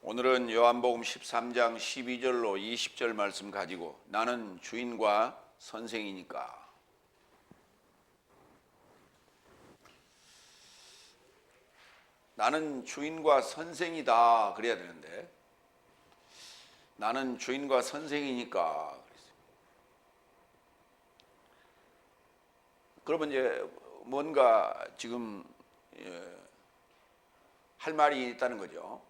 오늘은 요한복음 13장 12절로 20절 말씀 가지고 나는 주인과 선생이니까. 나는 주인과 선생이다 그래야 되는데 나는 주인과 선생이니까. 그러면 이제 뭔가 지금 할 말이 있다는 거죠.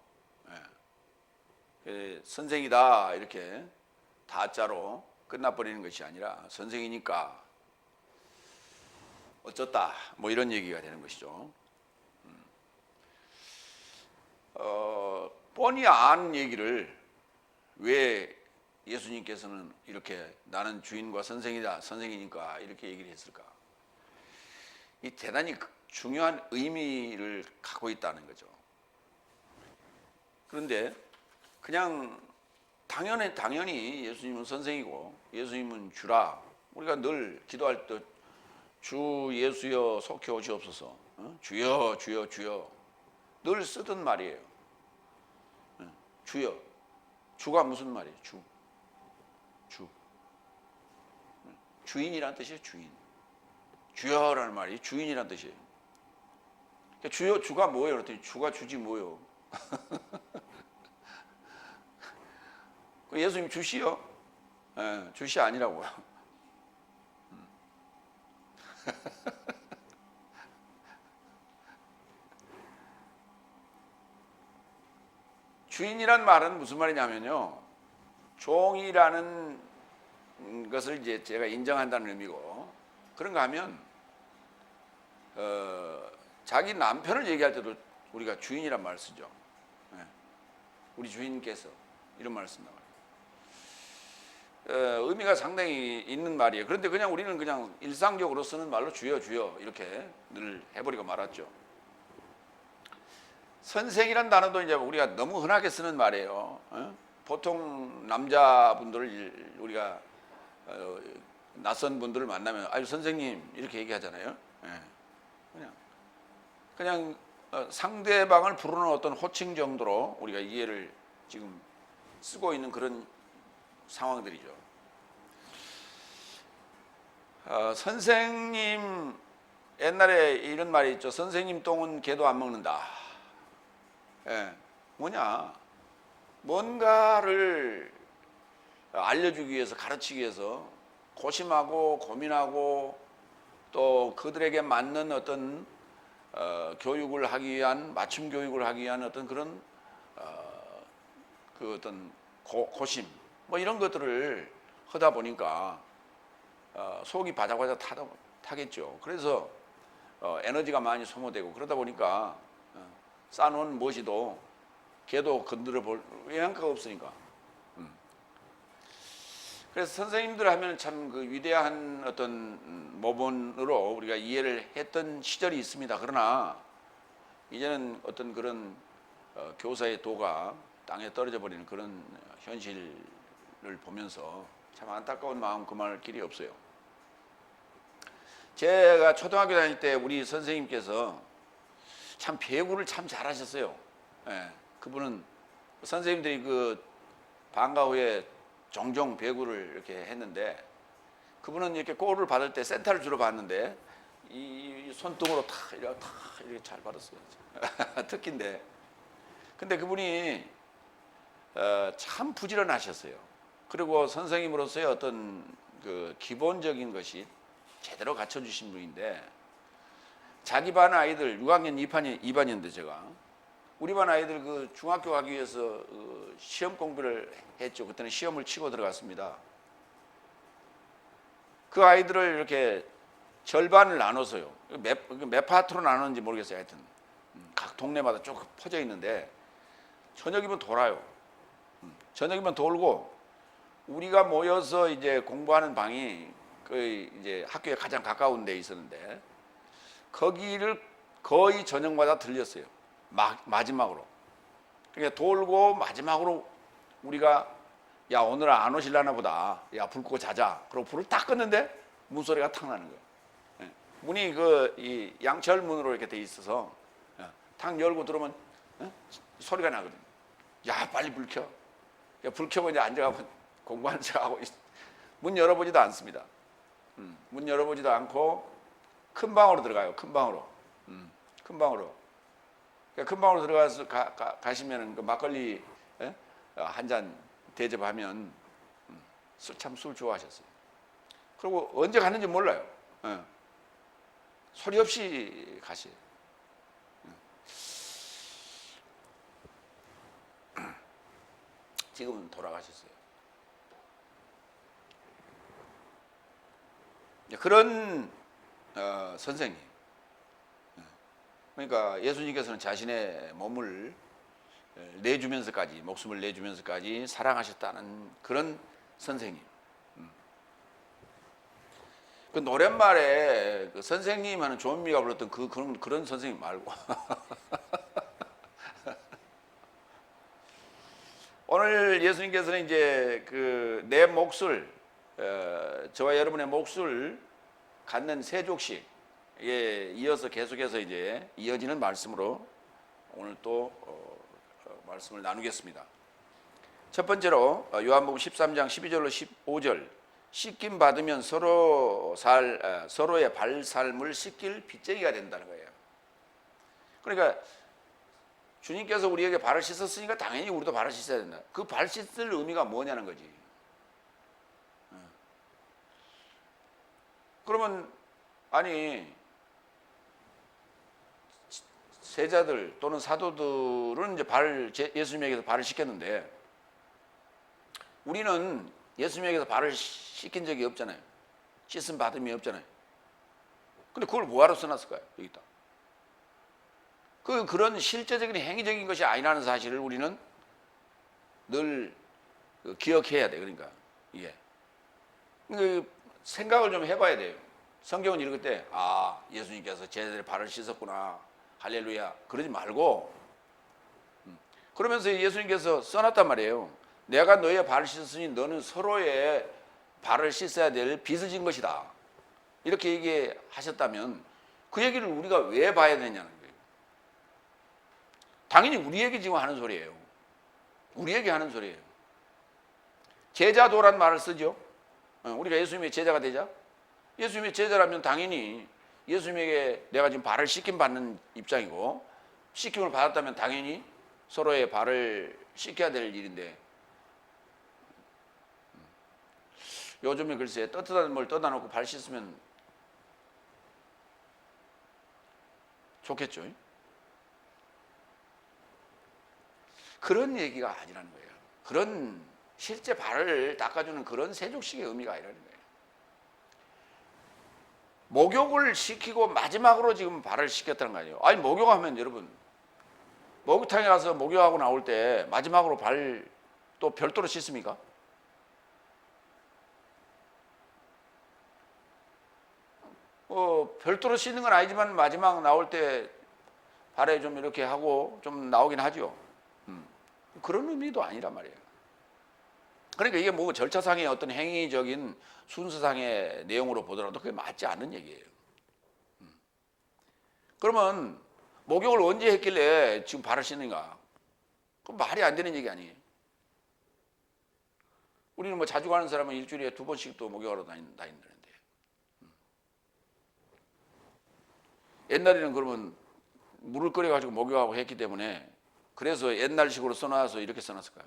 선생이다 이렇게 다자로 끝나버리는 것이 아니라 선생이니까 어쩌다 뭐 이런 얘기가 되는 것이죠. 뻔히 아는 얘기를 왜 예수님께서는 이렇게 나는 주인과 선생이다, 선생이니까 이렇게 얘기를 했을까? 이 대단히 중요한 의미를 갖고 있다는 거죠. 그런데 그냥 당연히 예수님은 선생이고 예수님은 주라. 우리가 늘 기도할 때 주 예수여 속히 오시옵소서, 주여 주여 주여 늘 쓰던 말이에요. 주여. 주가 무슨 말이에요? 주. 주인이란 뜻이에요. 주인. 주여라는 말이 주인이란 뜻이에요. 그러니까 주여, 주가 뭐예요? 그랬더니 주가 주지 뭐예요? 예수님 주시요? 주시 아니라고요. 주인이란 말은 무슨 말이냐면요, 종이라는 것을 이제 제가 인정한다는 의미고, 그런가 하면 자기 남편을 얘기할 때도 우리가 주인이란 말을 쓰죠. 우리 주인께서 이런 말을 쓴단 말이에요. 의미가 상당히 있는 말이에요. 그런데 그냥 우리는 그냥 일상적으로 쓰는 말로 주여 주여 이렇게 늘 해버리고 말았죠. 선생이란 단어도 이제 우리가 너무 흔하게 쓰는 말이에요. 보통 남자분들을 우리가 낯선 분들을 만나면 아유 선생님 이렇게 얘기하잖아요. 그냥 상대방을 부르는 어떤 호칭 정도로 우리가 이해를 지금 쓰고 있는 그런 상황들이죠. 선생님, 옛날에 이런 말이 있죠. 선생님 똥은 개도 안 먹는다. 뭐냐, 뭔가를 알려주기 위해서, 가르치기 위해서 고심하고 고민하고 또 그들에게 맞는 어떤 교육을 하기 위한, 맞춤 교육을 하기 위한 어떤 그런 그 어떤 고심 뭐 이런 것들을 하다 보니까 속이 바짝바짝 타겠죠. 그래서 에너지가 많이 소모되고 그러다 보니까 쌓아놓은 무엇이도 개도 건드려 볼 영향가가 없으니까. 그래서 선생님들 하면 참 그 위대한 어떤 모본으로 우리가 이해를 했던 시절이 있습니다. 그러나 이제는 어떤 그런 교사의 도가 땅에 떨어져 버리는 그런 현실을 보면서 참 안타까운 마음 그말 길이 없어요. 제가 초등학교 다닐 때 우리 선생님께서 참 배구를 참 잘하셨어요. 그분은 선생님들이 그 방과 후에 종종 배구를 이렇게 했는데 그분은 이렇게 골을 받을 때 센터를 주로 받는데 이 손등으로 이렇게 잘 받았어요. 특기인데. 근데 그분이 참 부지런하셨어요. 그리고 선생님으로서의 어떤 그 기본적인 것이 제대로 갖춰주신 분인데 자기 반 아이들 6학년 2반이었는데 제가 우리 반 아이들 그 중학교 가기 위해서 시험 공부를 했죠. 그때는 시험을 치고 들어갔습니다. 그 아이들을 이렇게 절반을 나눠서요. 몇 파트로 나눴는지 모르겠어요. 하여튼 각 동네마다 쭉 퍼져 있는데 저녁이면 돌아요. 저녁이면 돌고 우리가 모여서 이제 공부하는 방이 그 이제 학교에 가장 가까운 데 있었는데 거기를 거의 저녁마다 들렸어요. 마지막으로. 그러니까 돌고 마지막으로 우리가 야 오늘 안 오실라나 보다. 야 불 끄고 자자. 그리고 불을 딱 껐는데 문소리가 탁 나는 거예요. 문이 그 이 양철문으로 이렇게 돼 있어서 탁 열고 들어오면 소리가 나거든요. 야, 빨리 불 켜. 불 켜고 이제 앉아가고 공부하는 척하고 문 열어보지도 않습니다. 문 열어보지도 않고 큰 방으로 들어가요. 큰 방으로. 큰 방으로. 큰 방으로 들어가서 가시면은 그 막걸리 한 잔 대접하면 참 술 좋아하셨어요. 그리고 언제 갔는지 몰라요. 소리 없이 가시. 지금은 돌아가셨어요. 그런 선생님. 그러니까 예수님께서는 자신의 몸을 내주면서까지, 목숨을 내주면서까지 사랑하셨다는 그런 선생님. 그 노랫말에 그 선생님 하는 조은미가 불렀던 그런 선생님 말고 오늘 예수님께서는 이제 그 내 몫을 저와 여러분의 몫을 갖는 세족식에 이어서 계속해서 이제 이어지는 말씀으로 오늘 또 말씀을 나누겠습니다. 첫 번째로 요한복음 13장 12절로 15절 씻김 받으면 서로의 발살물 씻길 빚쟁이가 된다는 거예요. 그러니까 주님께서 우리에게 발을 씻었으니까 당연히 우리도 발을 씻어야 된다. 그 발 씻을 의미가 뭐냐는 거지. 그러면 아니 세자들 또는 사도들은 이제 예수님에게서 발을 씻겼는데 우리는 예수님에게서 발을 씻긴 적이 없잖아요. 씻음 받음이 없잖아요. 근데 그걸 뭐하러 써놨을까요? 여기다. 그런 실제적인 행위적인 것이 아니라는 사실을 우리는 늘 기억해야 돼. 그러니까 이게 생각을 좀 해봐야 돼요. 성경은 읽을 때 예수님께서 제자들의 발을 씻었구나 할렐루야 그러지 말고 그러면서 예수님께서 써놨단 말이에요. 내가 너의 발을 씻었으니 너는 서로의 발을 씻어야 될 빚을 진 것이다. 이렇게 얘기하셨다면 그 얘기를 우리가 왜 봐야 되냐는 거예요. 당연히 우리에게 지금 하는 소리예요. 우리에게 하는 소리예요. 제자도란 말을 쓰죠. 우리가 예수님의 제자가 되자. 예수님의 제자라면 당연히 예수님에게 내가 지금 발을 씻김 받는 입장이고 씻김을 받았다면 당연히 서로의 발을 씻겨야 될 일인데 요즘에 글쎄 떳떳한 뭘 떠다 놓고 발 씻으면 좋겠죠. 그런 얘기가 아니라는 거예요. 그런 실제 발을 닦아주는 그런 세족식의 의미가 아니라는 거예요. 목욕을 시키고 마지막으로 지금 발을 씻겼다는 거 아니에요. 아니 목욕하면 여러분 목욕탕에 가서 목욕하고 나올 때 마지막으로 발 또 별도로 씻습니까? 별도로 씻는 건 아니지만 마지막 나올 때 발에 좀 이렇게 하고 좀 나오긴 하죠. 그런 의미도 아니란 말이에요. 그러니까 이게 뭐 절차상의 어떤 행위적인 순서상의 내용으로 보더라도 그게 맞지 않는 얘기예요. 그러면 목욕을 언제 했길래 지금 발을 씻는가? 그건 말이 안 되는 얘기 아니에요. 우리는 뭐 자주 가는 사람은 일주일에 2번씩 또 목욕하러 다닌다는데. 옛날에는 그러면 물을 끓여가지고 목욕하고 했기 때문에 그래서 옛날식으로 써놔서 이렇게 써놨을까요?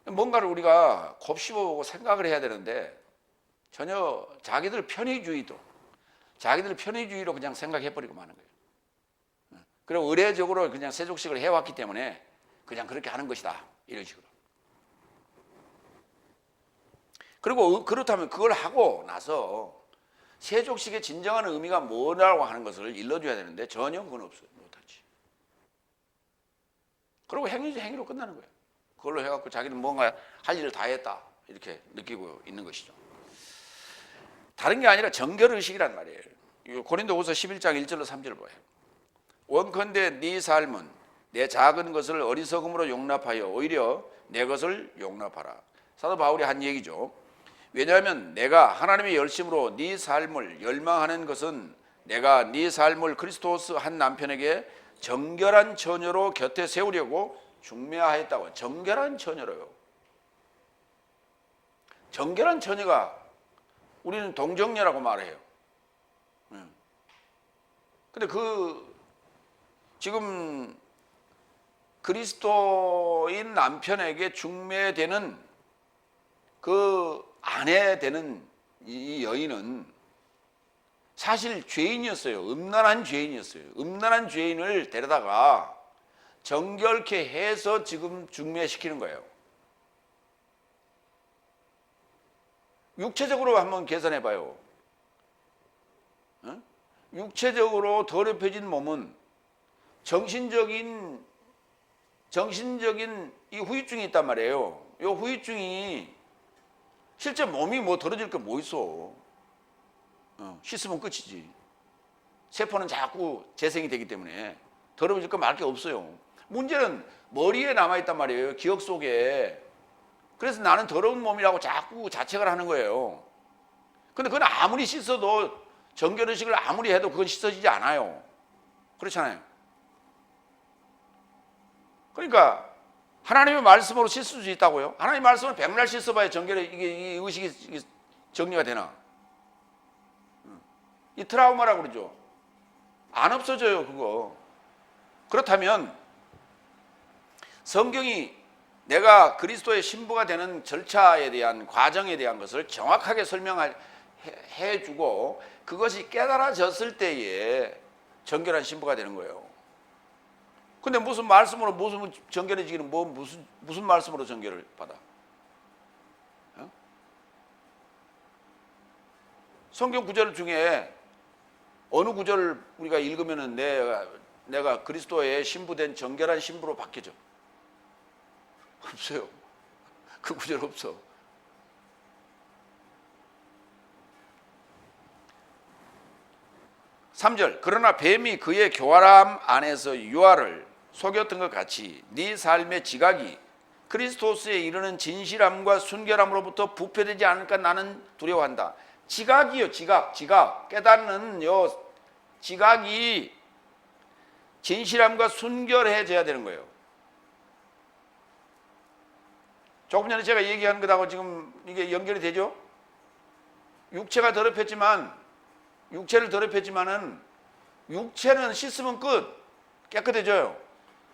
뭔가를 우리가 곱씹어보고 생각을 해야 되는데 전혀 자기들 편의주의로 그냥 생각해버리고 마는 거예요. 그리고 의례적으로 그냥 세족식을 해왔기 때문에 그냥 그렇게 하는 것이다 이런 식으로. 그리고 그렇다면 그걸 하고 나서 세족식의 진정한 의미가 뭐라고 하는 것을 일러줘야 되는데 전혀 그건 없어요. 못하지. 그리고 행위로 끝나는 거예요. 그걸로 해갖고 자기는 뭔가 할 일을 다 했다 이렇게 느끼고 있는 것이죠. 다른 게 아니라 정결의식이란 말이에요. 고린도후서 11장 1절로 3절을 봐요. 원컨대 네 삶은 내 작은 것을 어리석음으로 용납하여 오히려 내 것을 용납하라. 사도 바울이 한 얘기죠. 왜냐하면 내가 하나님의 열심으로 네 삶을 열망하는 것은 내가 네 삶을 그리스도스 한 남편에게 정결한 처녀로 곁에 세우려고 중매하였다고. 정결한 처녀로요. 정결한 처녀가 우리는 동정녀라고 말해요. 근데 지금 그리스도인 남편에게 중매되는 그 아내 되는 이 여인은 사실 죄인이었어요. 음란한 죄인이었어요. 음란한 죄인을 데려다가 정결케 해서 지금 중매시키는 거예요. 육체적으로 한번 계산해 봐요. 육체적으로 더럽혀진 몸은 정신적인 이 후유증이 있단 말이에요. 이 후유증이 실제 몸이 뭐 더러질 게 뭐 있어. 씻으면 끝이지. 세포는 자꾸 재생이 되기 때문에 더러워질 거 말 게 없어요. 문제는 머리에 남아있단 말이에요. 기억 속에. 그래서 나는 더러운 몸이라고 자꾸 자책을 하는 거예요. 근데 그건 아무리 씻어도 정결의식을 아무리 해도 그건 씻어지지 않아요. 그렇잖아요. 그러니까 하나님의 말씀으로 씻을 수 있다고요? 하나님의 말씀을 백날 씻어봐야 이 의식이 정리가 되나? 이 트라우마라고 그러죠. 안 없어져요, 그거. 그렇다면 성경이 내가 그리스도의 신부가 되는 절차에 대한 과정에 대한 것을 정확하게 설명해주고 그것이 깨달아졌을 때에 정결한 신부가 되는 거예요. 근데 무슨 말씀으로 무슨 정결해지기는 무슨 말씀으로 정결을 받아? 성경 구절 중에 어느 구절을 우리가 읽으면은 내가 그리스도의 신부된 정결한 신부로 바뀌죠? 없어요. 그 구절 없어. (3절) 그러나 뱀이 그의 교활함 안에서 유아를 속였던 것 같이 네 삶의 지각이 그리스도스에 이르는 진실함과 순결함으로부터 부패되지 않을까 나는 두려워한다. 지각이요, 지각. 깨닫는 지각이 진실함과 순결해져야 되는 거예요. 조금 전에 제가 얘기한 것하고 지금 이게 연결이 되죠? 육체를 더럽혔지만은 육체는 씻으면 끝, 깨끗해져요.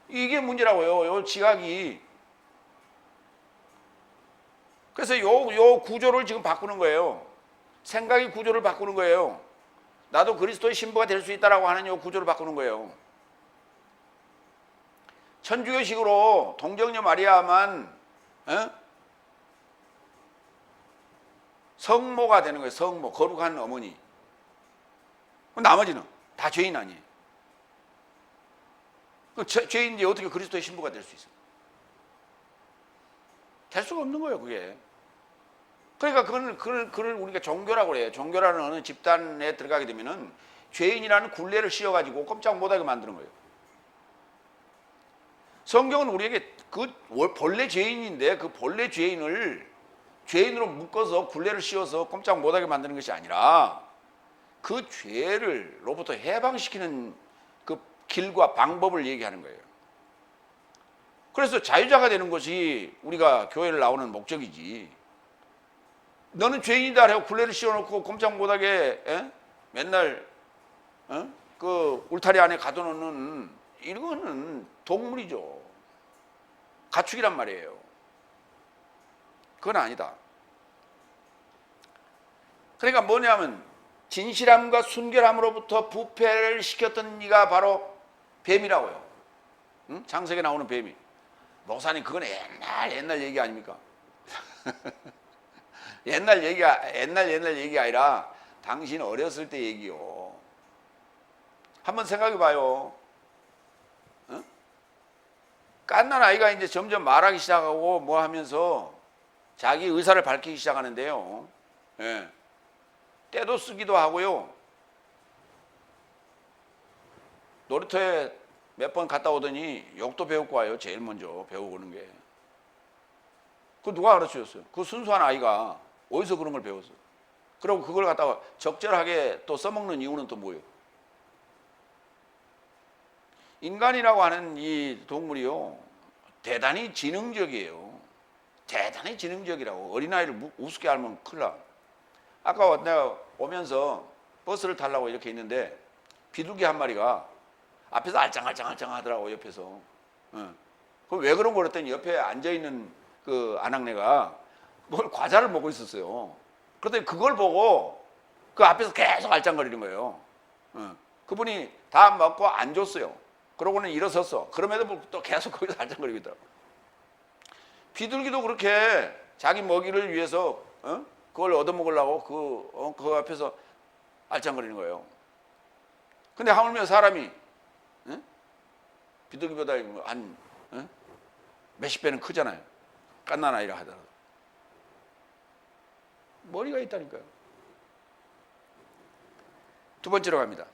이게 문제라고요. 요 지각이. 그래서 요 구조를 지금 바꾸는 거예요. 생각의 구조를 바꾸는 거예요. 나도 그리스도의 신부가 될 수 있다라고 하는 요 구조를 바꾸는 거예요. 천주교식으로 동정녀 마리아만 성모가 되는 거예요. 성모, 거룩한 어머니. 나머지는 다 죄인 아니에요. 죄인인데 어떻게 그리스도의 신부가 될 수 있어요? 될 수가 없는 거예요, 그게. 그러니까 그걸 우리가 종교라고 그래요. 종교라는 어느 집단에 들어가게 되면은 죄인이라는 굴레를 씌워가지고 꼼짝 못하게 만드는 거예요. 성경은 우리에게 그 본래 죄인인데 그 본래 죄인으로 묶어서 굴레를 씌워서 꼼짝 못하게 만드는 것이 아니라 그 죄를로부터 해방시키는 그 길과 방법을 얘기하는 거예요. 그래서 자유자가 되는 것이 우리가 교회를 나오는 목적이지. 너는 죄인이다 하고 굴레를 씌워놓고 꼼짝 못하게 맨날 그 울타리 안에 가둬놓는 이거는 동물이죠. 가축이란 말이에요. 그건 아니다. 그러니까 뭐냐면 진실함과 순결함으로부터 부패를 시켰던 이가 바로 뱀이라고요. 창세기에 나오는 뱀이. 목사님 그건 옛날 얘기 아닙니까? 옛날 얘기가 아니라 당신 어렸을 때 얘기요. 한번 생각해 봐요. 깐난 아이가 이제 점점 말하기 시작하고 뭐 하면서 자기 의사를 밝히기 시작하는데요. 예. 때도 쓰기도 하고요. 놀이터에 몇 번 갔다 오더니 욕도 배우고 와요. 제일 먼저 배우고 오는 게. 그거 누가 가르쳐줬어요? 그 순수한 아이가 어디서 그런 걸 배웠어요? 그리고 그걸 갖다가 적절하게 또 써먹는 이유는 또 뭐예요? 인간이라고 하는 이 동물이요, 대단히 지능적이에요. 대단히 지능적이라고. 어린아이를 우습게 알면 큰일 나. 아까 내가 오면서 버스를 타려고 이렇게 있는데 비둘기 한 마리가 앞에서 알짱알짱 하더라고, 옆에서. 그럼 왜 그런 거 그랬더니 옆에 앉아있는 그 아낙네가 뭘 과자를 먹고 있었어요. 그랬더니 그걸 보고 그 앞에서 계속 알짱거리는 거예요. 그분이 다 먹고 안 줬어요. 그러고는 일어섰어. 그럼에도 또 계속 거기서 알짱거리고 있더라고. 비둘기도 그렇게 자기 먹이를 위해서 그걸 얻어먹으려고 그 앞에서 알짱거리는 거예요. 근데 하물며 사람이 비둘기보다 한 몇십 배는 크잖아요. 갓난아이라 하더라도. 머리가 있다니까요. 두 번째로 갑니다.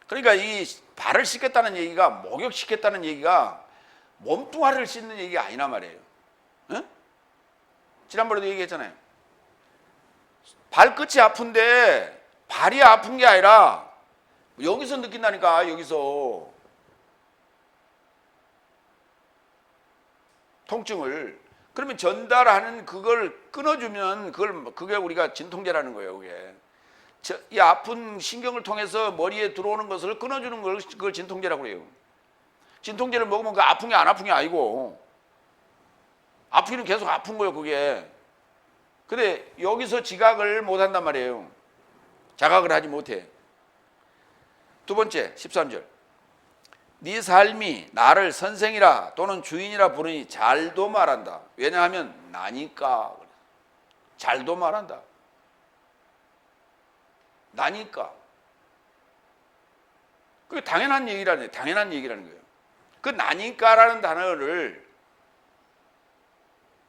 그러니까 이 발을 씻겠다는 얘기가, 목욕시켰다는 얘기가 몸뚱아리를 씻는 얘기가 아니란 말이에요. 지난번에도 얘기했잖아요. 발끝이 아픈데 발이 아픈 게 아니라 여기서 느낀다니까. 여기서 통증을. 그러면 전달하는 그걸 끊어주면 그게 우리가 진통제라는 거예요. 그게 이 아픈 신경을 통해서 머리에 들어오는 것을 끊어주는 걸 그걸 진통제라고 그래요. 진통제를 먹으면 그 아픈 게 안 아픈 게 아니고, 아프기는 계속 아픈 거예요, 그게. 근데 여기서 지각을 못 한단 말이에요. 자각을 하지 못해. 두 번째, 13절. 네 삶이 나를 선생이라 또는 주인이라 부르니 잘도 말한다. 왜냐하면 나니까. 잘도 말한다. 나니까. 그게 당연한 얘기라는 거예요. 그 나니까라는 단어를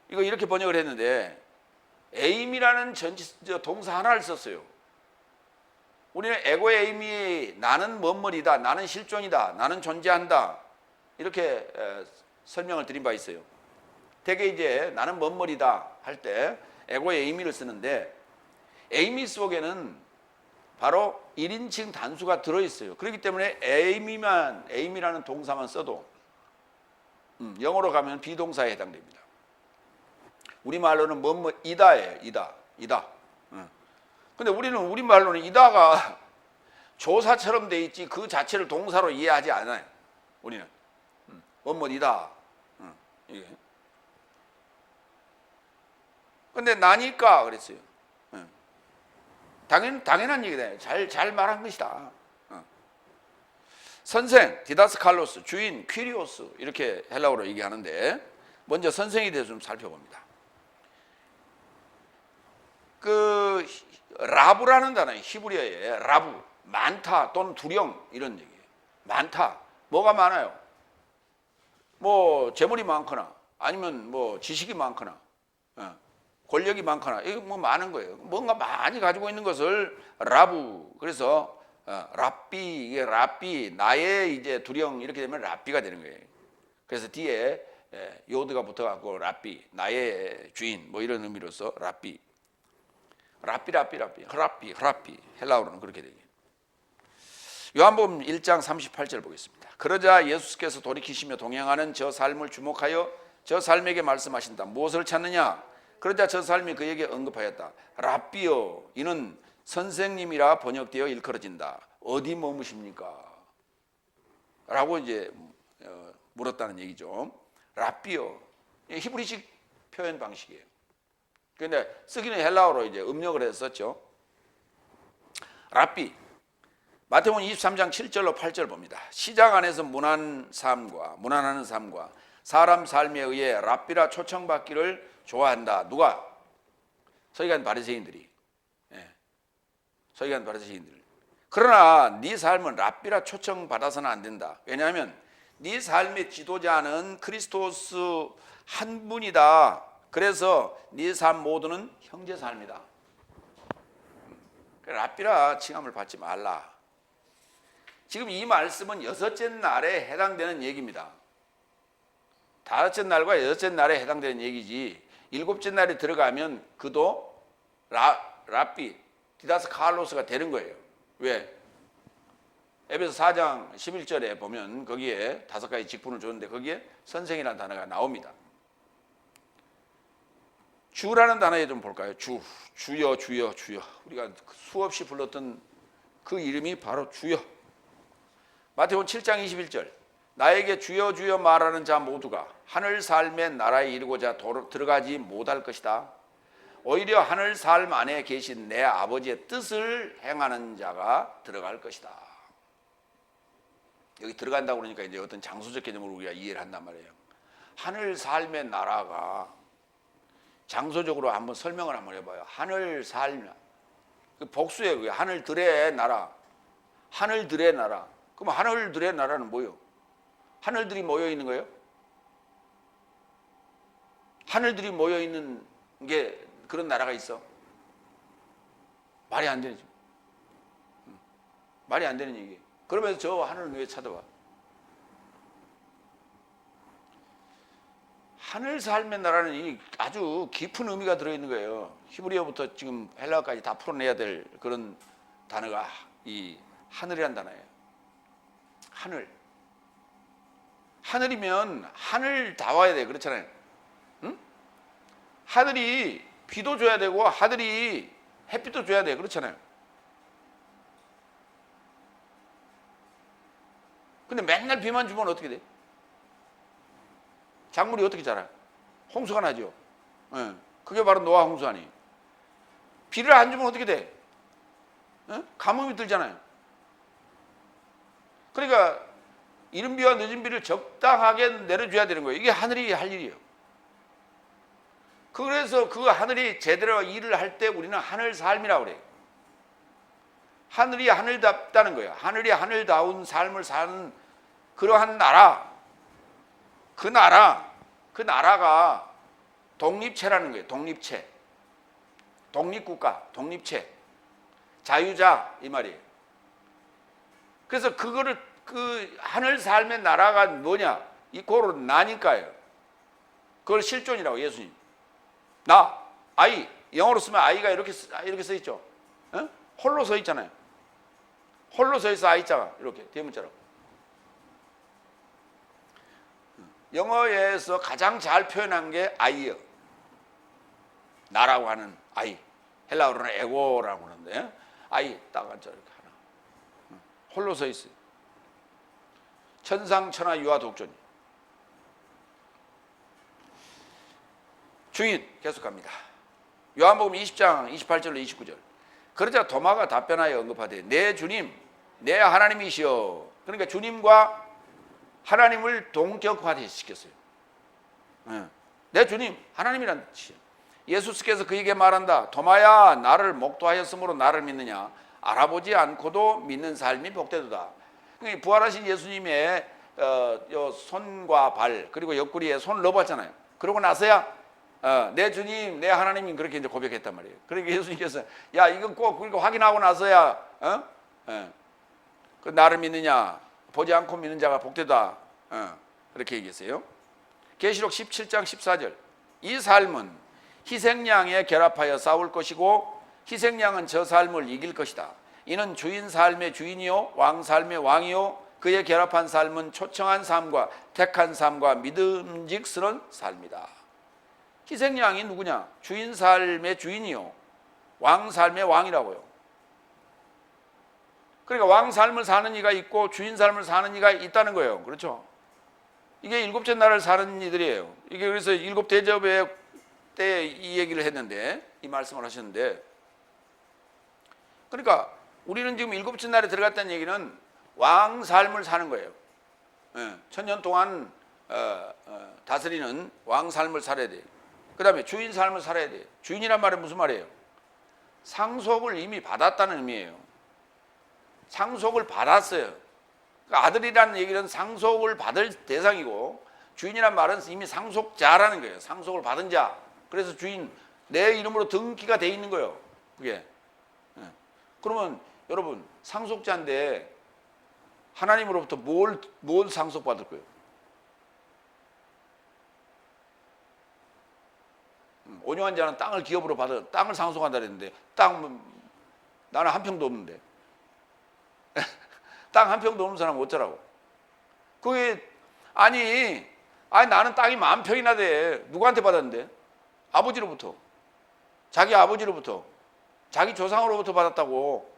이거 이렇게 번역을 했는데 에임이라는 동사 하나를 썼어요. 우리는 에고의 에임이 나는 뭔뭐이다, 나는 실존이다, 나는 존재한다, 이렇게 설명을 드린 바 있어요. 대개 이제 나는 뭔뭐이다 할 때 에고의 에이미를 쓰는데, 에이미 속에는 바로 1인칭 단수가 들어있어요. 그렇기 때문에 에이미라는 동사만 써도 영어로 가면 비동사에 해당됩니다. 우리말로는 뭐뭐이다예요. 이다. 근데 우리는 우리말로는 이다가 조사처럼 돼 있지 그 자체를 동사로 이해하지 않아요. 우리는 뭐뭐이다. 이게. 근데 나니까 그랬어요. 당연한 얘기다. 잘 말한 것이다. 선생, 디다스칼로스, 주인, 퀴리오스, 이렇게 헬라어로 얘기하는데, 먼저 선생에 대해서 좀 살펴봅니다. 그 라브라는 단어, 히브리어에 라브, 많다 또는 두령, 이런 얘기예요. 많다. 뭐가 많아요? 뭐 재물이 많거나, 아니면 뭐 지식이 많거나, 권력이 많거나, 이거 뭐 많은 거예요. 뭔가 많이 가지고 있는 것을 라브, 그래서 랍비, 이게 랍비, 나의 이제 두령, 이렇게 되면 랍비가 되는 거예요. 그래서 뒤에 요드가 붙어갖고 랍비, 나의 주인, 뭐 이런 의미로서 랍비, 흐랍비, 헬라어로는 그렇게 되죠. 요한복음 1장 38절 보겠습니다. 그러자 예수께서 돌이키시며 동행하는 저 삶을 주목하여 저 삶에게 말씀하신다. 무엇을 찾느냐? 그러자 저 삶이 그에게 언급하였다. 랍비여, 이는 선생님이라 번역되어 일컬어진다. 어디 머무십니까? 라고 이제 물었다는 얘기죠. 랍비여, 히브리식 표현 방식이에요. 그런데 쓰기는 헬라어로 이제 음력을 해서 썼죠. 랍비. 마태복음 23장 7절로 8절 봅니다. 시장 안에서 무난하는 삶과 사람 삶에 의해 랍비라 초청받기를 좋아한다. 누가? 서기관 바리새인들이. 서기관 바리새인들. 그러나 네 삶은 랍비라 초청받아서는 안 된다. 왜냐하면 네 삶의 지도자는 크리스토스 한 분이다. 그래서 네 삶 모두는 형제 삶이다. 랍비라 칭함을 받지 말라. 지금 이 말씀은 여섯째 날에 해당되는 얘기입니다. 다섯째 날과 여섯째 날에 해당되는 얘기지, 일곱째 날에 들어가면 그도 랍비, 디다스 칼로스가 되는 거예요. 왜? 에베소 4장 11절에 보면 거기에 5가지 직분을 줬는데 거기에 선생이라는 단어가 나옵니다. 주라는 단어에 좀 볼까요? 주여, 주여, 주여. 우리가 수없이 불렀던 그 이름이 바로 주여. 마태복음 7장 21절. 나에게 주여 주여 말하는 자 모두가 하늘 삶의 나라에 이르고자 들어가지 못할 것이다. 오히려 하늘 삶 안에 계신 내 아버지의 뜻을 행하는 자가 들어갈 것이다. 여기 들어간다고 그러니까 이제 어떤 장소적 개념으로 우리가 이해를 한단 말이에요. 하늘 삶의 나라가 장소적으로 한번 설명을 한번 해봐요. 하늘 삶, 복수예요. 그게 하늘들의 나라, 하늘들의 나라. 그럼 하늘들의 나라는 뭐예요? 하늘들이 모여 있는 거예요? 하늘들이 모여 있는 게 그런 나라가 있어? 말이 안 되죠. 말이 안 되는 얘기. 그러면서 저 하늘은 왜 찾아와? 하늘 삶의 나라는 아주 깊은 의미가 들어있는 거예요. 히브리어부터 지금 헬라어까지 다 풀어내야 될 그런 단어가 이 하늘이란 단어예요. 하늘. 하늘이면 하늘 다 와야 돼. 그렇잖아요. 응? 하늘이 비도 줘야 되고 하늘이 햇빛도 줘야 돼. 그렇잖아요. 근데 맨날 비만 주면 어떻게 돼? 작물이 어떻게 자라요? 홍수가 나죠. 네. 그게 바로 노아 홍수 아니에요. 비를 안 주면 어떻게 돼? 네? 가뭄이 들잖아요. 그러니까 이른 비와 늦은 비를 적당하게 내려줘야 되는 거예요. 이게 하늘이 할 일이에요. 그래서 그 하늘이 제대로 일을 할 때 우리는 하늘 삶이라고 그래요. 하늘이 하늘답다는 거예요. 하늘이 하늘다운 삶을 사는 그러한 나라. 그 나라가 독립체라는 거예요. 독립체. 독립국가, 독립체. 자유자, 이 말이에요. 그래서 그거를 그 하늘 삶의 나라가 뭐냐? 이 고로 나니까요. 그걸 실존이라고 예수님. 나, 아이. 영어로 쓰면 아이가 이렇게 써 있죠. 어? 홀로 서 있잖아요. 홀로 서 있어 아이자가 이렇게 대문자로. 영어에서 가장 잘 표현한 게 아이요. 나라고 하는 아이. 헬라어로는 에고라고 하는데 아이 딱 앉아 이렇게 하나. 홀로 서 있어요. 천상천하 유아 독존이. 주인 계속합니다. 요한복음 20장 28절로 29절. 그러자 도마가 답변하여 언급하되 내 주님 내 하나님이시여. 그러니까 주님과 하나님을 동격화시켰어요. 내 주님 하나님이란 뜻이에요. 예수께서 그에게 말한다. 도마야 나를 목도하였으므로 나를 믿느냐. 알아보지 않고도 믿는 삶이 복되도다. 부활하신 예수님의 손과 발 그리고 옆구리에 손을 넣어봤잖아요. 그러고 나서야 내 주님 내 하나님 그렇게 이제 고백했단 말이에요. 그러니까 예수님께서 야 이건 꼭 그러니까 확인하고 나서야 그 나를 믿느냐. 보지 않고 믿는 자가 복되다. 그렇게 얘기했어요. 계시록 17장 14절. 이 삶은 희생양에 결합하여 싸울 것이고 희생양은 저 삶을 이길 것이다. 이는 주인 삶의 주인이요 왕 삶의 왕이요 그에 결합한 삶은 초청한 삶과 택한 삶과 믿음직스러운 삶이다. 희생양이 누구냐? 주인 삶의 주인이요 왕 삶의 왕이라고요. 그러니까 왕 삶을 사는 이가 있고 주인 삶을 사는 이가 있다는 거예요. 그렇죠? 이게 일곱째 날을 사는 이들이에요. 이게 그래서 일곱 대접의 때 이 얘기를 했는데 이 말씀을 하셨는데 그러니까 우리는 지금 일곱째 날에 들어갔다는 얘기는 왕 삶을 사는 거예요. 천년 동안 다스리는 왕 삶을 살아야 돼요. 그 다음에 주인 삶을 살아야 돼요. 주인이란 말은 무슨 말이에요? 상속을 이미 받았다는 의미예요. 상속을 받았어요. 그러니까 아들이라는 얘기는 상속을 받을 대상이고 주인이란 말은 이미 상속자라는 거예요. 상속을 받은 자. 그래서 주인, 내 이름으로 등기가 돼 있는 거예요. 그게. 그러면 여러분 상속자인데 하나님으로부터 뭘 상속받을 거예요? 온유한 자는 땅을 기업으로 받아 땅을 상속한다 그랬는데 땅 나는 한 평도 없는데 땅 한 평도 없는 사람은 어쩌라고? 그게 아니 나는 땅이 10,000평이나 돼. 누구한테 받았는데? 아버지로부터. 자기 아버지로부터. 자기 조상으로부터 받았다고.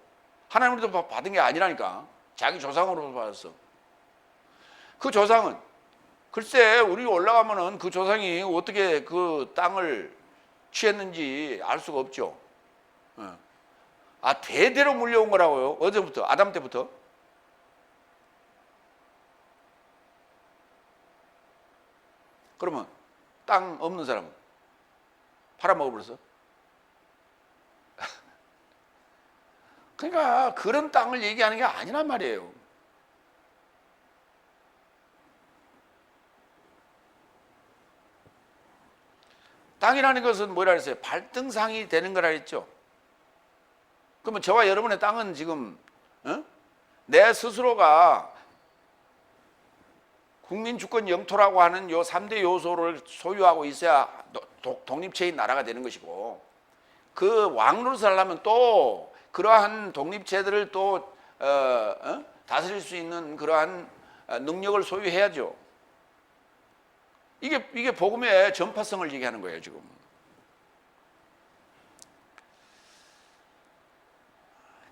하나님으로부터 받은 게 아니라니까. 자기 조상으로부터 받았어. 그 조상은 글쎄 우리 올라가면은 그 조상이 어떻게 그 땅을 취했는지 알 수가 없죠. 대대로 물려온 거라고요. 어제부터? 아담 때부터? 그러면 땅 없는 사람은 팔아먹어버렸어? 그러니까 그런 땅을 얘기하는 게 아니란 말이에요. 땅이라는 것은 뭐라 그랬어요? 발등상이 되는 거라 그랬죠. 그러면 저와 여러분의 땅은 지금 내 스스로가 국민주권 영토라고 하는 요 3대 요소를 소유하고 있어야 독립체인 나라가 되는 것이고, 그 왕노릇을 하려면 또 그러한 독립체들을 또 다스릴 수 있는 그러한 능력을 소유해야죠. 이게 복음의 전파성을 얘기하는 거예요, 지금.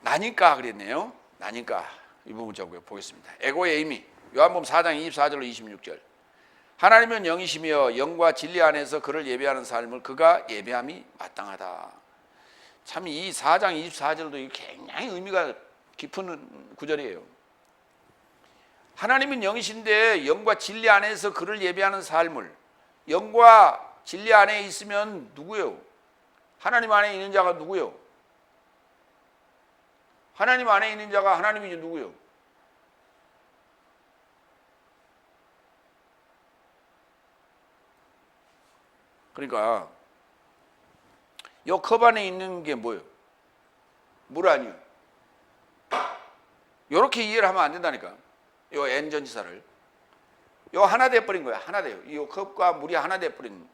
나니까 그랬네요. 나니까 이 부분 좀 보겠습니다. 에고의 의미. 요한복음 4장 24절로 26절. 하나님은 영이시며 영과 진리 안에서 그를 예배하는 삶을 그가 예배함이 마땅하다. 참 이 4장 24절도 굉장히 의미가 깊은 구절이에요. 하나님은 영이신데 영과 진리 안에서 그를 예배하는 삶을, 영과 진리 안에 있으면 누구요? 하나님 안에 있는 자가 누구요? 하나님 안에 있는 자가 하나님이지 누구요? 그러니까 요 컵 안에 있는 게 뭐예요? 물 아니에요. 요렇게 이해를 하면 안 된다니까. 요 N전지사를 요 하나 돼버린 거예요. 하나 돼요. 이 컵과 물이 하나 돼버린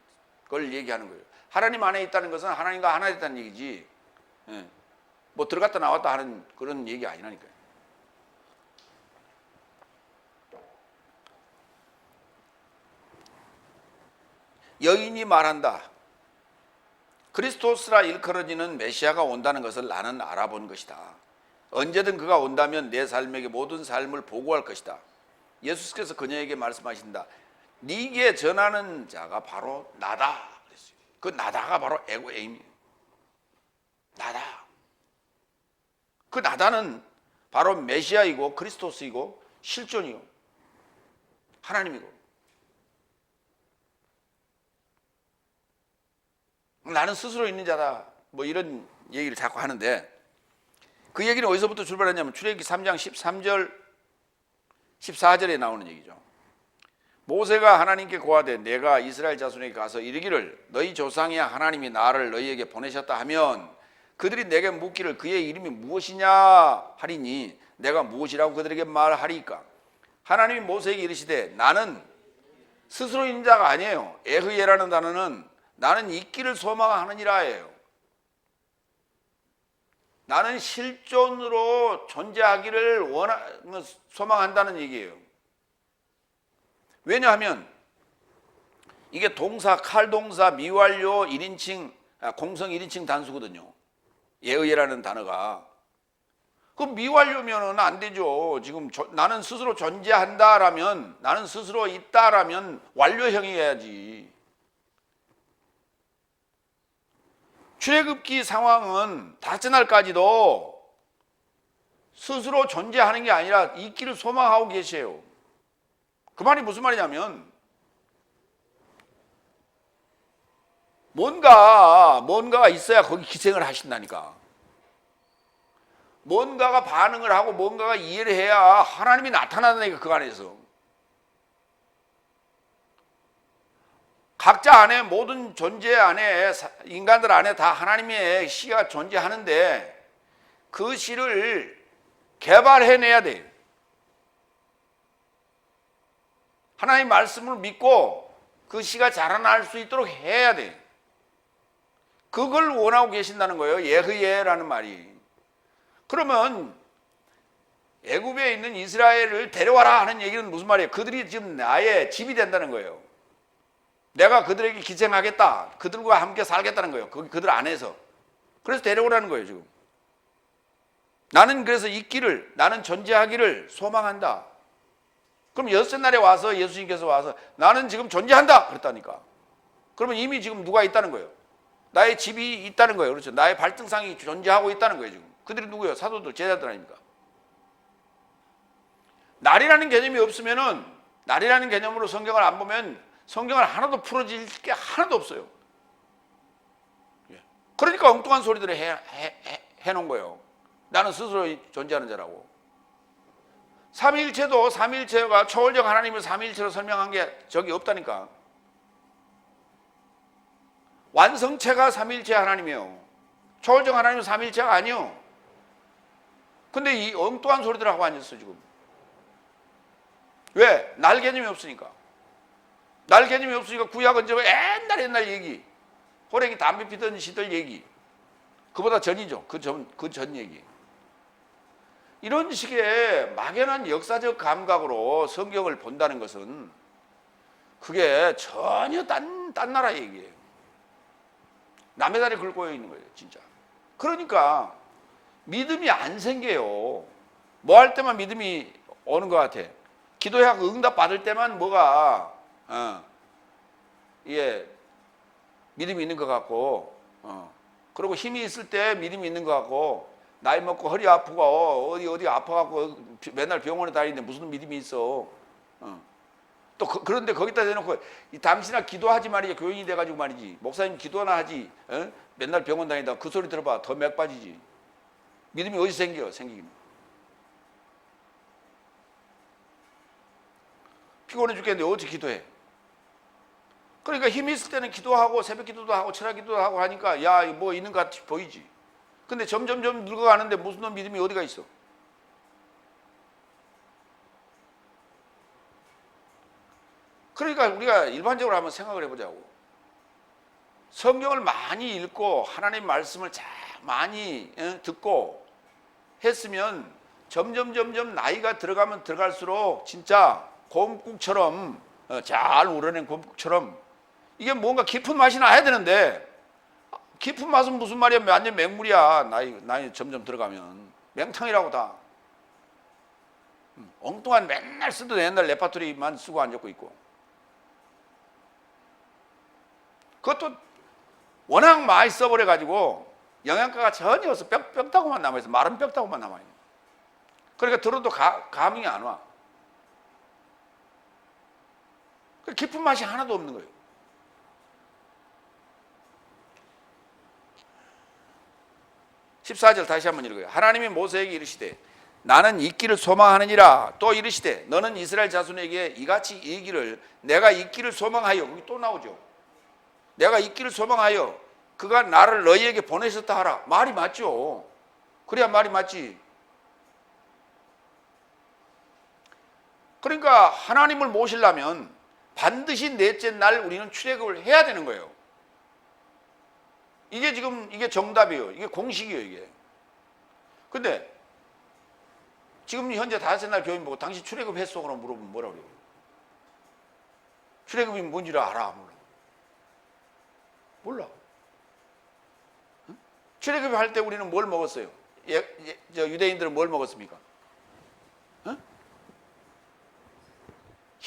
걸 얘기하는 거예요. 하나님 안에 있다는 것은 하나님과 하나 됐다는 얘기지, 뭐 들어갔다 나왔다 하는 그런 얘기 아니라니까요. 여인이 말한다. 그리스도스라 일컬어지는 메시아가 온다는 것을 나는 알아본 것이다. 언제든 그가 온다면 내 삶에게 모든 삶을 보고할 것이다. 예수께서 그녀에게 말씀하신다. 네게 전하는 자가 바로 나다. 그 나다가 바로 에고에임이에요. 나다. 그 나다는 바로 메시아이고 그리스도스이고 실존이요, 하나님이고. 나는 스스로 있는 자다, 뭐 이런 얘기를 자꾸 하는데, 그 얘기는 어디서부터 출발했냐면 출애굽기 3장 13절 14절에 나오는 얘기죠. 모세가 하나님께 고하되 내가 이스라엘 자손에게 가서 이르기를 너희 조상의 하나님이 나를 너희에게 보내셨다 하면 그들이 내게 묻기를 그의 이름이 무엇이냐 하리니 내가 무엇이라고 그들에게 말하리까. 하나님이 모세에게 이르시되 나는 스스로 있는 자가 아니에요. 에흐예라는 단어는 나는 있기를 소망하느니라예요. 나는 실존으로 존재하기를 소망한다는 얘기예요. 왜냐하면 이게 동사, 칼동사, 미완료 1인칭, 공성 1인칭 단수거든요. 예의라는 단어가. 그 미완료면은 안 되죠. 지금 나는 스스로 존재한다라면, 나는 스스로 있다라면 완료형이어야지. 출애굽기 상황은 다째 날까지도 스스로 존재하는 게 아니라 있기를 소망하고 계세요. 그 말이 무슨 말이냐면 뭔가가 있어야 거기 기생을 하신다니까. 뭔가가 반응을 하고 뭔가가 이해를 해야 하나님이 나타나다니까. 그 안에서 각자 안에, 모든 존재 안에, 인간들 안에 다 하나님의 시가 존재하는데 그 시를 개발해내야 돼요. 하나님의 말씀을 믿고 그 시가 자라날 수 있도록 해야 돼. 그걸 원하고 계신다는 거예요. 예흐예라는 말이. 그러면 애굽에 있는 이스라엘을 데려와라 하는 얘기는 무슨 말이에요? 그들이 지금 나의 집이 된다는 거예요. 내가 그들에게 기생하겠다. 그들과 함께 살겠다는 거예요. 그들 안에서. 그래서 데려오라는 거예요, 지금. 나는 그래서 있기를, 나는 존재하기를 소망한다. 그럼 여섯째 날에 와서 예수님께서 와서 나는 지금 존재한다 그랬다니까. 그러면 이미 지금 누가 있다는 거예요? 나의 집이 있다는 거예요. 그렇죠? 나의 발등상이 존재하고 있다는 거예요, 지금. 그들이 누구예요? 사도들, 제자들 아닙니까? 날이라는 개념이 없으면은, 날이라는 개념으로 성경을 안 보면 성경을 하나도 풀어질 게 하나도 없어요. 그러니까 엉뚱한 소리들을 해놓은 거예요. 나는 스스로 존재하는 자라고. 삼위일체도 삼위일체가 초월적 하나님을 삼위일체로 설명한 게 적이 없다니까. 완성체가 삼위일체 하나님이에요. 초월적 하나님은 삼위일체가 아니요. 근데 이 엉뚱한 소리들 하고 앉았어 지금. 왜? 날 개념이 없으니까. 날 개념이 없으니까 구약은 저 옛날 얘기. 호랭이 담배 피던 시절 얘기. 그보다 전이죠. 그 전 얘기. 이런 식의 막연한 역사적 감각으로 성경을 본다는 것은 그게 전혀 딴 나라 얘기예요. 남의 다리 긁고 있는 거예요, 진짜. 그러니까 믿음이 안 생겨요. 뭐 할 때만 믿음이 오는 것 같아. 기도해 응답 받을 때만 뭐가 믿음이 있는 것 같고, 그리고 힘이 있을 때 믿음이 있는 것 같고, 나이 먹고 허리 아프고 어디 아파갖고 맨날 병원에 다니는데 무슨 믿음이 있어. 또 그런데 거기다 대놓고 당신아 기도하지 말이지, 교인이 돼가지고 말이지, 목사님 기도나 하지, 맨날 병원 다니다. 그 소리 들어봐. 더 맥 빠지지. 믿음이 어디서 생기긴. 피곤해 죽겠는데 어떻게 기도해? 그러니까 힘이 있을 때는 기도하고 새벽 기도도 하고 철학 기도도 하고 하니까 야 뭐 있는 것 같이 보이지. 근데 점점 늙어가는데 무슨 놈 믿음이 어디가 있어? 그러니까 우리가 일반적으로 한번 생각을 해보자고. 성경을 많이 읽고 하나님 말씀을 많이 듣고 했으면 점점 나이가 들어가면 들어갈수록 진짜 곰국처럼 잘 우러낸 곰국처럼 이게 뭔가 깊은 맛이 나야 되는데, 깊은 맛은 무슨 말이야? 완전 맹물이야. 나이 점점 들어가면 맹탕이라고 다. 엉뚱한 맨날 쓰던 옛날 레파토리만 쓰고 앉았고 있고. 그것도 워낙 많이 써버려 가지고 영양가가 전혀 없어. 뼈다구만 남아있어. 마른 뼈다구만 남아있어. 그러니까 들어도 감이 안 와. 깊은 맛이 하나도 없는 거예요. (14절) 다시 한번 읽어요. 하나님이 모세에게 이르시되 나는 있기를 소망하느니라. 또 이르시되 너는 이스라엘 자손에게 이같이 이르기를 내가 있기를 소망하여. 여기 또 나오죠. 내가 있기를 소망하여 그가 나를 너희에게 보내셨다 하라. 말이 맞죠. 그래야 말이 맞지. 그러니까 하나님을 모시려면 반드시 넷째 날 우리는 출애굽을 해야 되는 거예요. 이게 지금 이게 정답이에요. 이게 공식이에요, 이게. 근데 지금 현재 다섯째 날 교인 보고 당신 출애굽 했어? 그럼 물어보면 뭐라고 그래요? 출애굽이 뭔지를 알아? 몰라. 응? 출애굽 할 때 우리는 뭘 먹었어요? 유대인들은 뭘 먹었습니까? 응?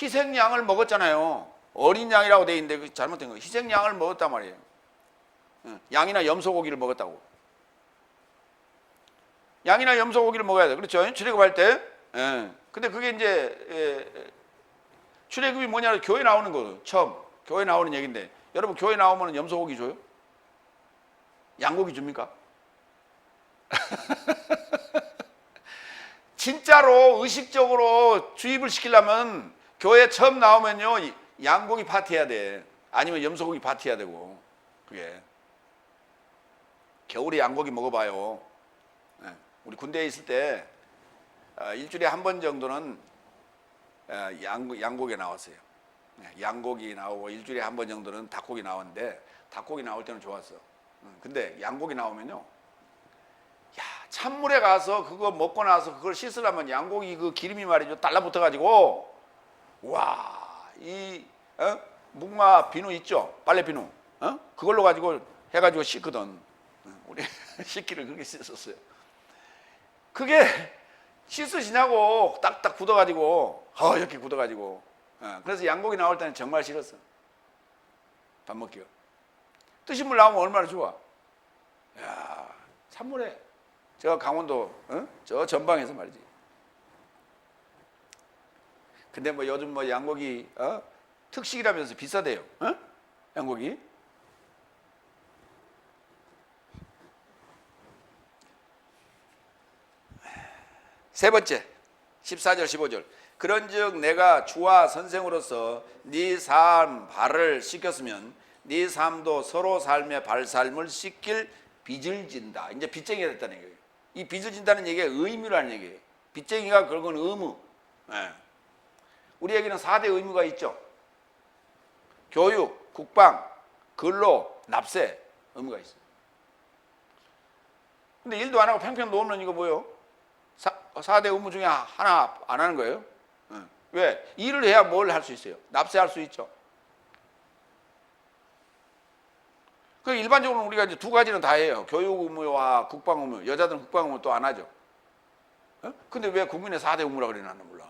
희생양을 먹었잖아요. 어린 양이라고 돼 있는데 잘못된 거예요. 희생양을 먹었단 말이에요. 양이나 염소고기를 먹었다고. 양이나 염소고기를 먹어야 돼. 그렇죠? 출애굽할 때. 근데 그게 이제 출애굽이 뭐냐? 교회 나오는 거. 처음 교회 나오는 얘기인데, 여러분 교회 나오면 염소고기 줘요? 양고기 줍니까? 진짜로 의식적으로 주입을 시키려면 교회 처음 나오면요 양고기 파티 해야 돼. 아니면 염소고기 파티 해야 되고. 그게 겨울에 양고기 먹어봐요. 우리 군대에 있을 때 일주일에 한 번 정도는 양고기 나왔어요. 양고기 나오고 일주일에 한 번 정도는 닭고기 나왔는데, 닭고기 나올 때는 좋았어. 근데 양고기 나오면요, 야 찬물에 가서 그거 먹고 나서 그걸 씻으려면 양고기 그 기름이 말이죠 달라붙어 가지고 와이 묵마 비누 있죠 빨래 비누 그걸로 가지고 해가지고 씻거든. 우리 씻기를 그렇게 씻었어요. 그게 씻으시냐고 딱딱 굳어가지고 이렇게 굳어가지고 그래서 양고기 나올 때는 정말 싫었어. 밥 먹기가. 뜨신 물 나오면 얼마나 좋아. 야 찬물에 저 강원도 저 전방에서 말이지. 근데 뭐 요즘 뭐 양고기 특식이라면서 비싸대요. 양고기. 세 번째 14절 15절 그런즉 내가 주와 선생으로서 네 삶 발을 씻겼으면 네 삶도 서로 삶의 발삶을 씻길 빚을 진다. 이제 빚쟁이가 됐다는 얘기예요. 이 빚을 진다는 얘기가 의무라는 얘기예요. 빚쟁이가 걸건 의무. 우리에게는 4대 의무가 있죠. 교육, 국방, 근로, 납세 의무가 있어요. 근데 일도 안 하고 팽팽 놓으면 이거 뭐예요? 4대 의무 중에 하나 안 하는 거예요. 왜? 일을 해야 뭘 할 수 있어요? 납세할 수 있죠. 그 일반적으로 우리가 이제 두 가지는 다 해요. 교육 의무와 국방 의무. 여자들은 국방 의무 또 안 하죠. 근데 왜 국민의 4대 의무라 그래 나는 몰라.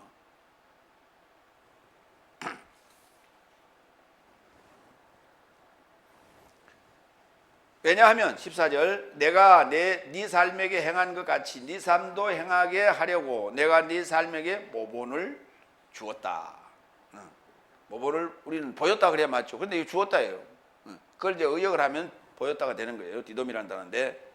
왜냐하면 14절 내가 네 삶에게 행한 것 같이 네 삶도 행하게 하려고 내가 네 삶에게 모본을 주었다. 모본을 우리는 보였다 그래야 맞죠. 근데 이거 주었다예요. 그걸 이제 의역을 하면 보였다가 되는 거예요. 디돔이라는 단어인데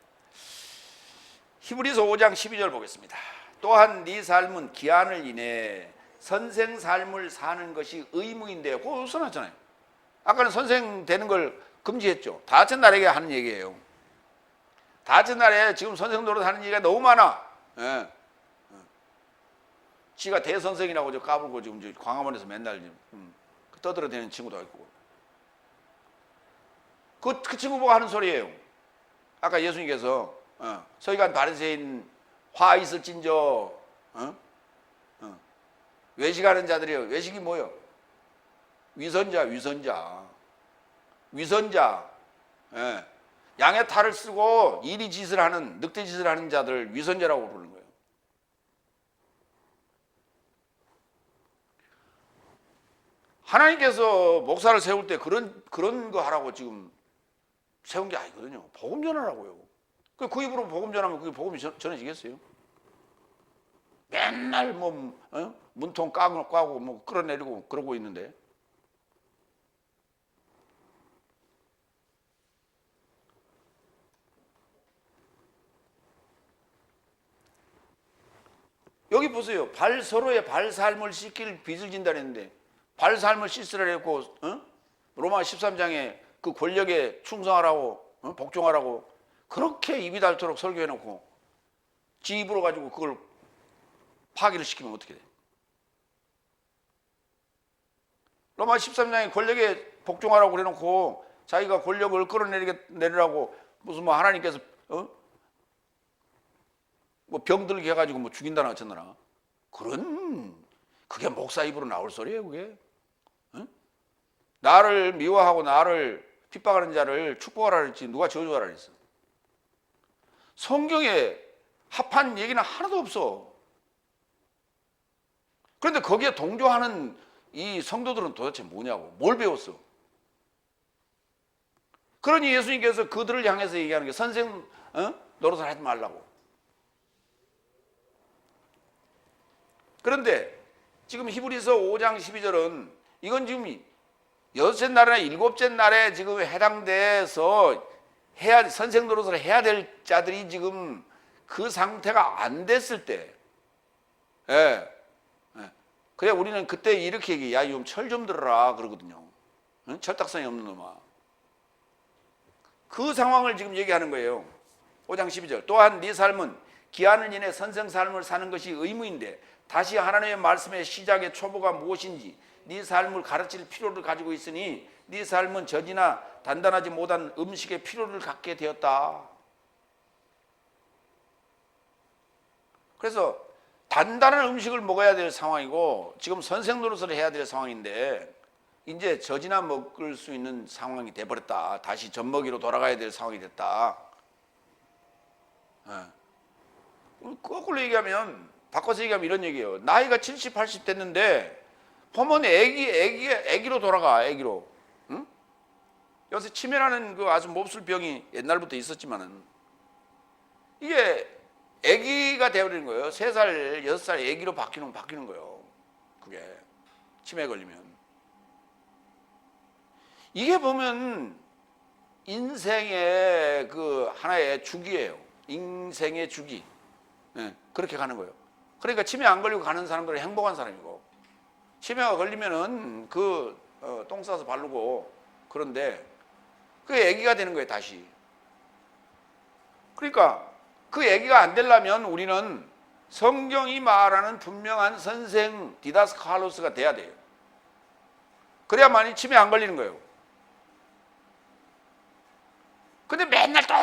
히브리서 5장 12절 보겠습니다. 또한 네 삶은 기한을 인해 선생 삶을 사는 것이 의무인데 그거 써놨잖아요. 아까는 선생 되는 걸 금지했죠. 다같은 날에게 하는 얘기예요. 다같은 날에 지금 선생 노릇 하는 얘기가 너무 많아. 지가 대선생이라고 저 까불고 지금 광화문에서 맨날 떠들어대는 친구도 있고. 그 친구 보고 하는 소리예요. 아까 예수님께서 서기관 바리새인 화 있을진저 외식하는 자들이요. 외식이 뭐요? 위선자. 양의 탈을 쓰고 이리짓을 하는 늑대짓을 하는 자들 위선자라고 부르는 거예요. 하나님께서 목사를 세울 때 그런 거 하라고 지금 세운 게 아니거든요. 복음 전하라고요. 그 입으로 복음 전하면 그게 복음이 전해지겠어요? 맨날 뭐 문통 까고 뭐 끌어내리고 그러고 있는데. 여기 보세요. 서로의 발삶을 씻길 빚을 진다 했는데 발삶을 씻으라 했고 로마 13장에 그 권력에 충성하라고 복종하라고 그렇게 입이 닳도록 설교해놓고 지 입으로 가지고 그걸 파기를 시키면 어떻게 돼? 로마 13장에 권력에 복종하라고 그래놓고 자기가 권력을 끌어내리라고 무슨 뭐 하나님께서 뭐 병들게 해가지고 뭐 죽인다나 어쩐다나 그게 목사 입으로 나올 소리예요 그게. 나를 미워하고 나를 핍박하는 자를 축복하라 그랬지 누가 저주하라 그랬어. 성경에 합한 얘기는 하나도 없어. 그런데 거기에 동조하는 이 성도들은 도대체 뭐냐고 뭘 배웠어. 그러니 예수님께서 그들을 향해서 얘기하는 게 선생 노릇을 하지 말라고. 그런데 지금 히브리서 5장 12절은 이건 지금 여섯째 날이나 일곱째 날에 지금 해당돼서 선생 노릇을 해야 될 자들이 지금 그 상태가 안 됐을 때, 그래 우리는 그때 이렇게 얘기해. 야, 좀 철 좀 들어라 그러거든요. 철딱선이 없는 놈아. 그 상황을 지금 얘기하는 거예요. 5장 12절. 또한 네 삶은 기한을 인해 선생 삶을 사는 것이 의무인데 다시 하나님의 말씀의 시작의 초보가 무엇인지 네 삶을 가르칠 필요를 가지고 있으니 네 삶은 젖이나 단단하지 못한 음식의 필요를 갖게 되었다. 그래서 단단한 음식을 먹어야 될 상황이고 지금 선생 노릇을 해야 될 상황인데 이제 젖이나 먹을 수 있는 상황이 돼버렸다. 다시 젖먹이로 돌아가야 될 상황이 됐다. 거꾸로 얘기하면, 바꿔서 얘기하면 이런 얘기예요. 나이가 70, 80 됐는데 보면 애기로 돌아가. 애기로. 응? 요새 치매라는 그 아주 몹쓸 병이 옛날부터 있었지만은 이게 애기가 되어버리는 거예요. 3살, 6살 애기로 바뀌는 거예요. 그게 치매 걸리면. 이게 보면 인생의 그 하나의 주기예요. 인생의 주기. 네, 그렇게 가는 거예요. 그러니까 치매 안 걸리고 가는 사람들은 행복한 사람이고, 치매가 걸리면은 똥 싸서 바르고 그런데 그게 애기가 되는 거예요, 다시. 그러니까 그 애기가 안 되려면 우리는 성경이 말하는 분명한 선생 디다스 칼로스가 돼야 돼요. 그래야만이 치매 안 걸리는 거예요. 근데 맨날 또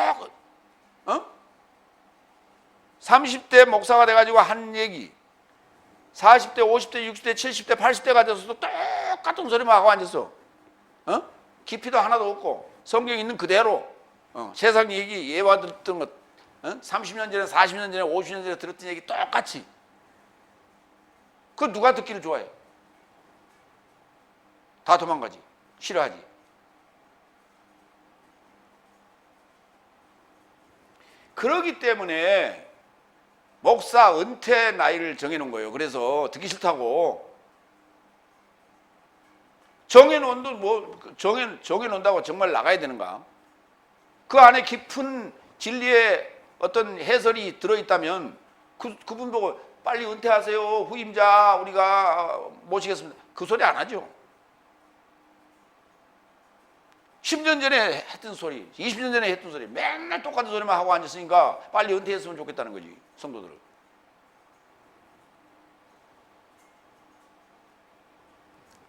30대 목사가 돼가지고 한 얘기, 40대, 50대, 60대, 70대, 80대가 돼서도 똑같은 소리만 하고 앉았어. 깊이도 하나도 없고 성경 있는 그대로 세상 얘기 예와 들었던 것, 30년 전에, 40년 전에, 50년 전에 들었던 얘기 똑같이. 그거 누가 듣기를 좋아해? 다 도망가지. 싫어하지. 그러기 때문에 목사 은퇴 나이를 정해놓은 거예요. 그래서 듣기 싫다고. 정해놓는다고 정말 나가야 되는가? 그 안에 깊은 진리의 어떤 해설이 들어있다면 그분 보고 빨리 은퇴하세요. 후임자 우리가 모시겠습니다. 그 소리 안 하죠. 10년 전에 했던 소리, 20년 전에 했던 소리, 맨날 똑같은 소리만 하고 앉았으니까 빨리 은퇴했으면 좋겠다는 거지, 성도들은.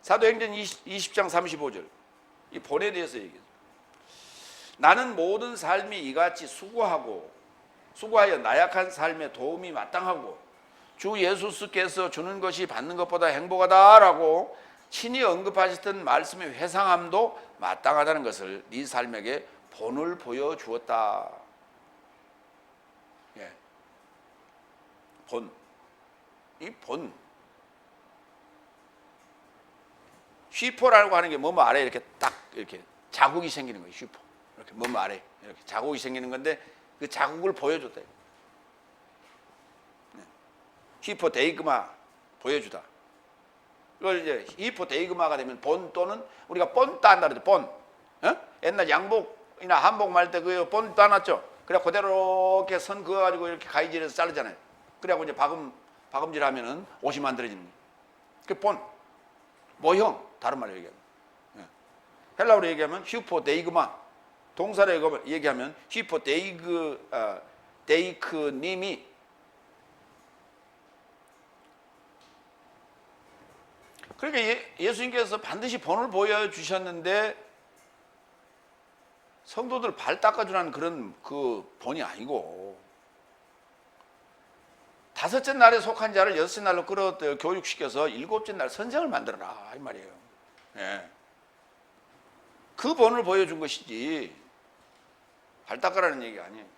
사도행전 20장 35절, 이 본에 대해서 얘기해요. 나는 모든 삶이 이같이 수고하여 나약한 삶에 도움이 마땅하고 주 예수께서 주는 것이 받는 것보다 행복하다라고 친히 언급하셨던 말씀의 회상함도 마땅하다는 것을 네 삶에게 본을 보여주었다. 예. 본. 이 본. 슈퍼라고 하는 게 뭐뭐 아래 이렇게 딱 이렇게 자국이 생기는 거예요. 슈퍼. 이렇게 뭐뭐 아래 이렇게 자국이 생기는 건데 그 자국을 보여줬다. 히포데이그마 보여주다. 이걸 이제 히포데이그마가 되면 본 또는 우리가 본 따는다 그러죠. 본. 옛날 양복이나 한복 말 때 그 본 따놨죠. 그래 그대로 이렇게 선 그어가지고 이렇게 가위질해서 자르잖아요. 그래갖고 이제 박음질 하면은 옷이 만들어지는 거예요. 그 본. 모형. 다른 말로 얘기하면. 헬라어로 얘기하면 히포데이그마. 동사로 얘기하면 히포데이크님이. 그러니까 예수님께서 반드시 본을 보여주셨는데 성도들 발 닦아주라는 그런 그 본이 아니고 다섯째 날에 속한 자를 여섯째 날로 끌어 교육시켜서 일곱째 날 선생을 만들어라 이 말이에요. 예. 그 본을 보여준 것이지 발 닦으라는 얘기 아니에요.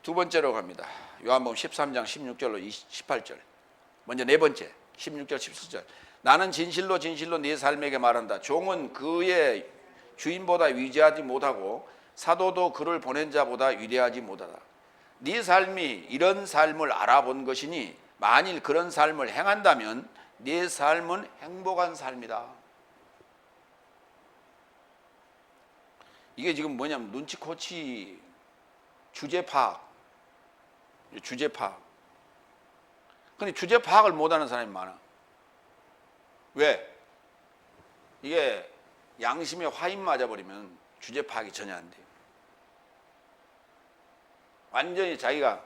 두 번째로 갑니다. 요한복음 13장 16절로 18절. 먼저 네 번째 16절 17절. 나는 진실로 네 삶에게 말한다. 종은 그의 주인보다 위대하지 못하고 사도도 그를 보낸 자보다 위대하지 못하다. 네 삶이 이런 삶을 알아본 것이니 만일 그런 삶을 행한다면 네 삶은 행복한 삶이다. 이게 지금 뭐냐면 눈치코치 주제 파악. 근데 주제 파악을 못하는 사람이 많아. 왜? 이게 양심에 화인 맞아버리면 주제 파악이 전혀 안 돼요. 완전히 자기가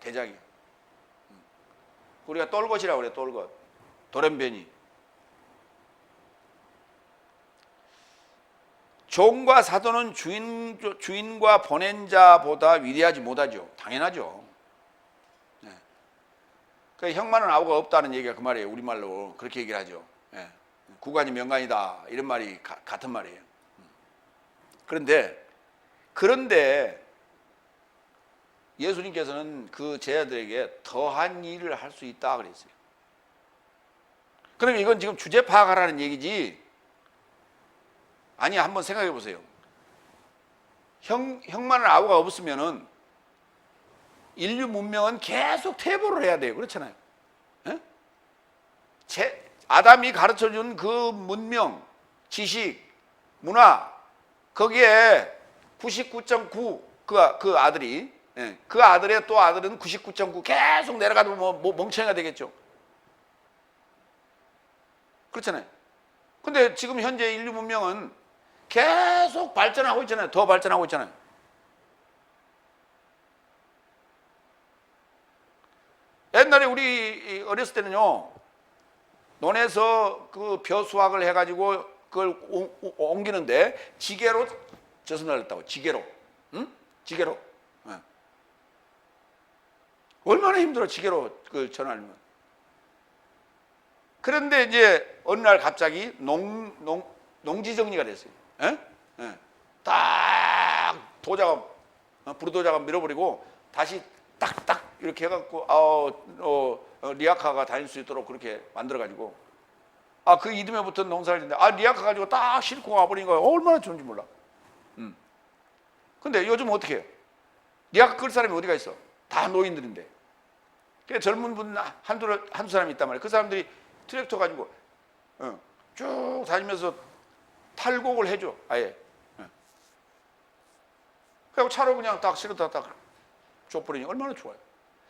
대장이야. 우리가 똘것이라고 그래. 똘것. 돌연변이. 종과 사도는 주인과 보낸 자보다 위대하지 못하죠. 당연하죠. 네. 그러니까 형만은 아우가 없다는 얘기가 그 말이에요. 우리말로 그렇게 얘기를 하죠. 네. 구간이 명간이다 이런 말이 같은 말이에요. 그런데 예수님께서는 그 제자들에게 더한 일을 할 수 있다 그랬어요. 그러면 이건 지금 주제 파악하라는 얘기지. 아니, 한번 생각해 보세요. 형만은 아우가 없으면은 인류 문명은 계속 퇴보를 해야 돼요. 그렇잖아요. 에? 아담이 가르쳐 준 그 문명, 지식, 문화, 거기에 99.9 그 아들이, 그 아들의 또 아들은 99.9 계속 내려가도 뭐 멍청이가 되겠죠. 그렇잖아요. 근데 지금 현재 인류 문명은 계속 발전하고 있잖아요. 더 발전하고 있잖아요. 옛날에 우리 어렸을 때는요, 논에서 그 벼 수확을 해가지고 그걸 옮기는데 지게로 젖어 날렸다고. 지게로. 응? 지게로. 네. 얼마나 힘들어, 지게로 그걸 전하려면. 그런데 이제 어느 날 갑자기 농지 정리가 됐어요. 예? 예. 딱 부르도자가 밀어버리고 다시 딱딱 이렇게 해갖고 리아카가 다닐 수 있도록 그렇게 만들어가지고 그 이듬해 부터 농사를 짓는데 리아카 가지고 딱 싣고 와버린 거예요. 얼마나 좋은지 몰라. 근데 요즘 어떻게 해요? 리아카 끌 사람이 어디가 있어? 다 노인들인데. 그러니까 젊은 분 한두 사람이 있단 말이에요. 그 사람들이 트랙터 가지고 쭉 다니면서 탈곡을 해줘, 아예. 그리고 차로 그냥 딱 실어다 딱 줘버리니 얼마나 좋아요.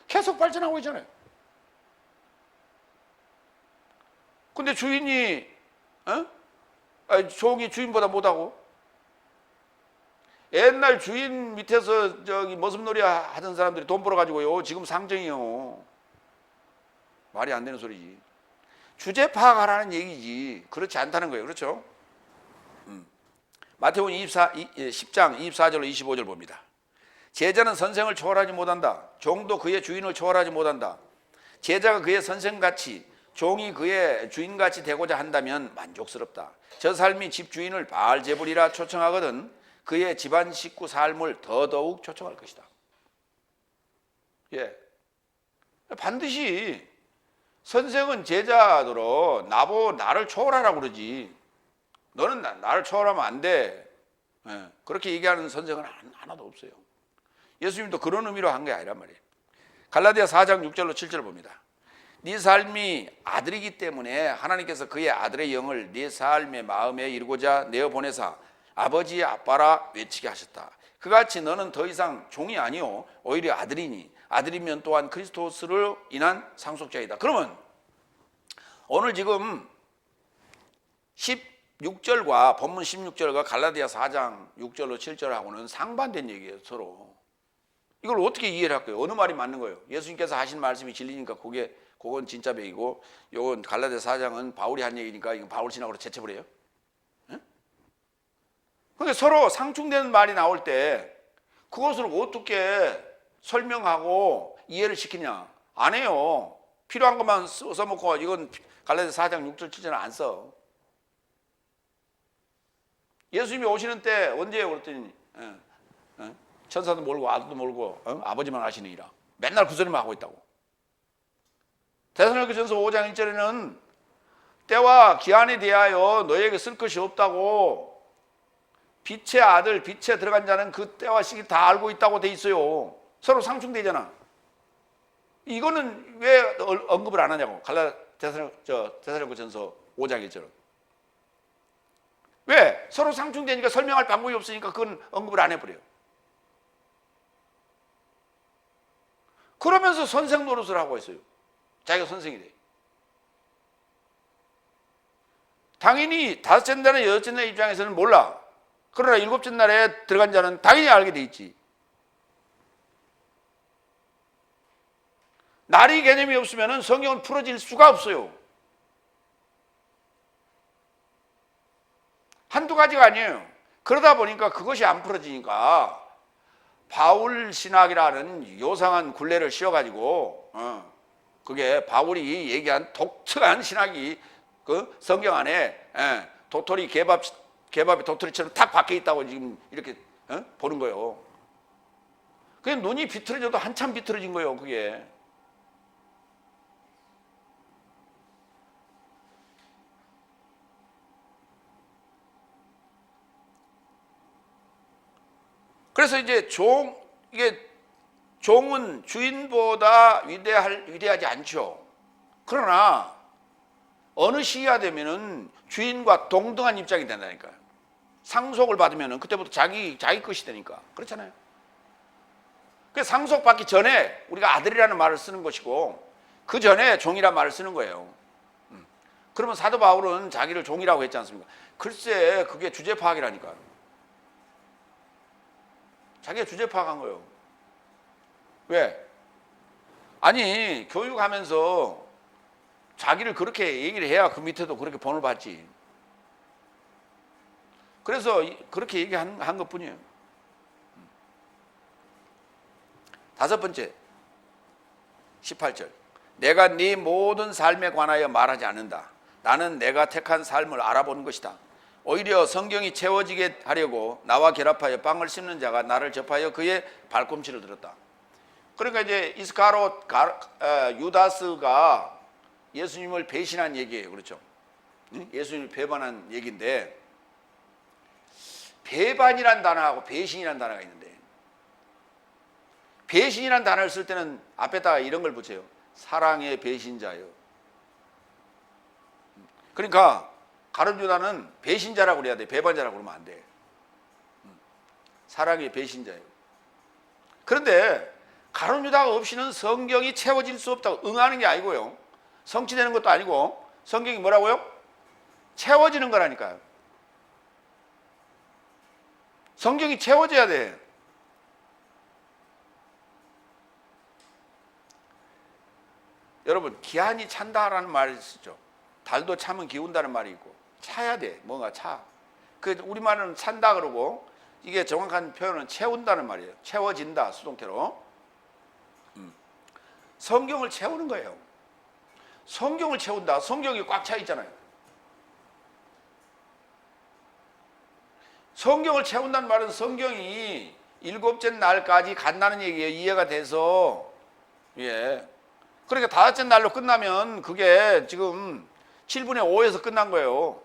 계속 발전하고 있잖아요. 근데 주인이, 종이 주인보다 못하고, 옛날 주인 밑에서 머슴놀이 하던 사람들이 돈 벌어가지고요, 지금 상정이요. 말이 안 되는 소리지. 주제 파악하라는 얘기지. 그렇지 않다는 거예요. 그렇죠? 마태복음 10장 24절로 25절 봅니다. 제자는 선생을 초월하지 못한다. 종도 그의 주인을 초월하지 못한다. 제자가 그의 선생같이 종이 그의 주인같이 되고자 한다면 만족스럽다. 저 삶이 집주인을 바알제불이라 초청하거든 그의 집안 식구 삶을 더더욱 초청할 것이다. 예, 반드시 선생은 제자들로 나를 초월하라고 그러지. 너는 나를 초월하면 안 돼. 그렇게 얘기하는 선생은 하나도 없어요. 예수님도 그런 의미로 한 게 아니란 말이에요. 갈라디아 4장 6절로 7절 봅니다. 네 삶이 아들이기 때문에 하나님께서 그의 아들의 영을 네 삶의 마음에 이루고자 내어 보내사 아버지의 아빠라 외치게 하셨다. 그같이 너는 더 이상 종이 아니요 오히려 아들이니 아들이면 또한 그리스도스로 인한 상속자이다. 그러면 오늘 지금 16절과 본문 16절과 갈라디아 4장 6절로 7절하고는 상반된 얘기예요. 서로. 이걸 어떻게 이해를 할까요? 어느 말이 맞는 거예요? 예수님께서 하신 말씀이 진리니까 그건 진짜 백이고, 요건 갈라디아 4장은 바울이 한 얘기니까 이건 바울 신학으로 제쳐버려요. 그러니까 서로 상충되는 말이 나올 때 그것을 어떻게 설명하고 이해를 시키냐? 안 해요. 필요한 것만 써먹고 이건 갈라디아 4장 6절 7절은 안 써. 예수님이 오시는 때 언제예요? 그랬더니 천사도 모르고 아들도 모르고 아버지만 아시느니라. 맨날 그 소리만 하고 있다고. 데살로니가전서 5장 1절에는 때와 기한에 대하여 너에게 쓸 것이 없다고, 빛의 아들 빛에 들어간 자는 그 때와 시기 다 알고 있다고 돼 있어요. 서로 상충되잖아. 이거는 왜 언급을 안 하냐고. 데살로니가전서 5장 1절은. 왜? 서로 상충되니까 설명할 방법이 없으니까 그건 언급을 안 해버려요. 그러면서 선생 노릇을 하고 있어요. 자기가 선생이 돼. 당연히 다섯째 날에 여섯째 날 입장에서는 몰라. 그러나 일곱째 날에 들어간 자는 당연히 알게 돼 있지. 날이 개념이 없으면 성경은 풀어질 수가 없어요. 한두 가지가 아니에요. 그러다 보니까 그것이 안 풀어지니까 바울 신학이라는 요상한 굴레를 씌워가지고 그게 바울이 얘기한 독특한 신학이 그 성경 안에 도토리 개밥이 도토리처럼 탁 박혀 있다고 지금 이렇게 보는 거예요. 그게 눈이 비틀어져도 한참 비틀어진 거예요. 그게. 그래서 이제 종은 주인보다 위대하지 않죠. 그러나 어느 시기가 되면은 주인과 동등한 입장이 된다니까요. 상속을 받으면은 그때부터 자기 것이 되니까. 그렇잖아요. 그 상속받기 전에 우리가 아들이라는 말을 쓰는 것이고 그 전에 종이라는 말을 쓰는 거예요. 그러면 사도 바울은 자기를 종이라고 했지 않습니까? 글쎄 그게 주제 파악이라니까요. 자기가 주제 파악한 거예요. 왜? 아니 교육하면서 자기를 그렇게 얘기를 해야 그 밑에도 그렇게 본을 받지. 그래서 그렇게 얘기한 것뿐이에요. 다섯 번째 18절 내가 네 모든 삶에 관하여 말하지 않는다. 나는 내가 택한 삶을 알아보는 것이다. 오히려 성경이 채워지게 하려고 나와 결합하여 빵을 씹는 자가 나를 접하여 그의 발꿈치를 들었다. 그러니까 이제 이스카롯 유다스가 예수님을 배신한 얘기예요. 그렇죠? 예수님을 배반한 얘기인데 배반이란 단어하고 배신이란 단어가 있는데 배신이란 단어를 쓸 때는 앞에다가 이런 걸 붙여요. 사랑의 배신자요. 그러니까 가룟 유다는 배신자라고 그래야 돼. 배반자라고 그러면 안 돼. 사랑의 배신자예요. 그런데 가룟 유다가 없이는 성경이 채워질 수 없다고 응하는 게 아니고요. 성취되는 것도 아니고 성경이 뭐라고요? 채워지는 거라니까요. 성경이 채워져야 돼. 여러분 기한이 찬다라는 말을 쓰죠. 달도 차면 기운다는 말이 있고 차야 돼. 뭔가 차. 그 우리말은 찬다 그러고 이게 정확한 표현은 채운다는 말이에요. 채워진다 수동태로. 성경을 채우는 거예요. 성경을 채운다. 성경이 꽉 차 있잖아요. 성경을 채운다는 말은 성경이 일곱째 날까지 간다는 얘기예요. 이해가 돼서. 예. 그러니까 다섯째 날로 끝나면 그게 지금 7분의 5에서 끝난 거예요.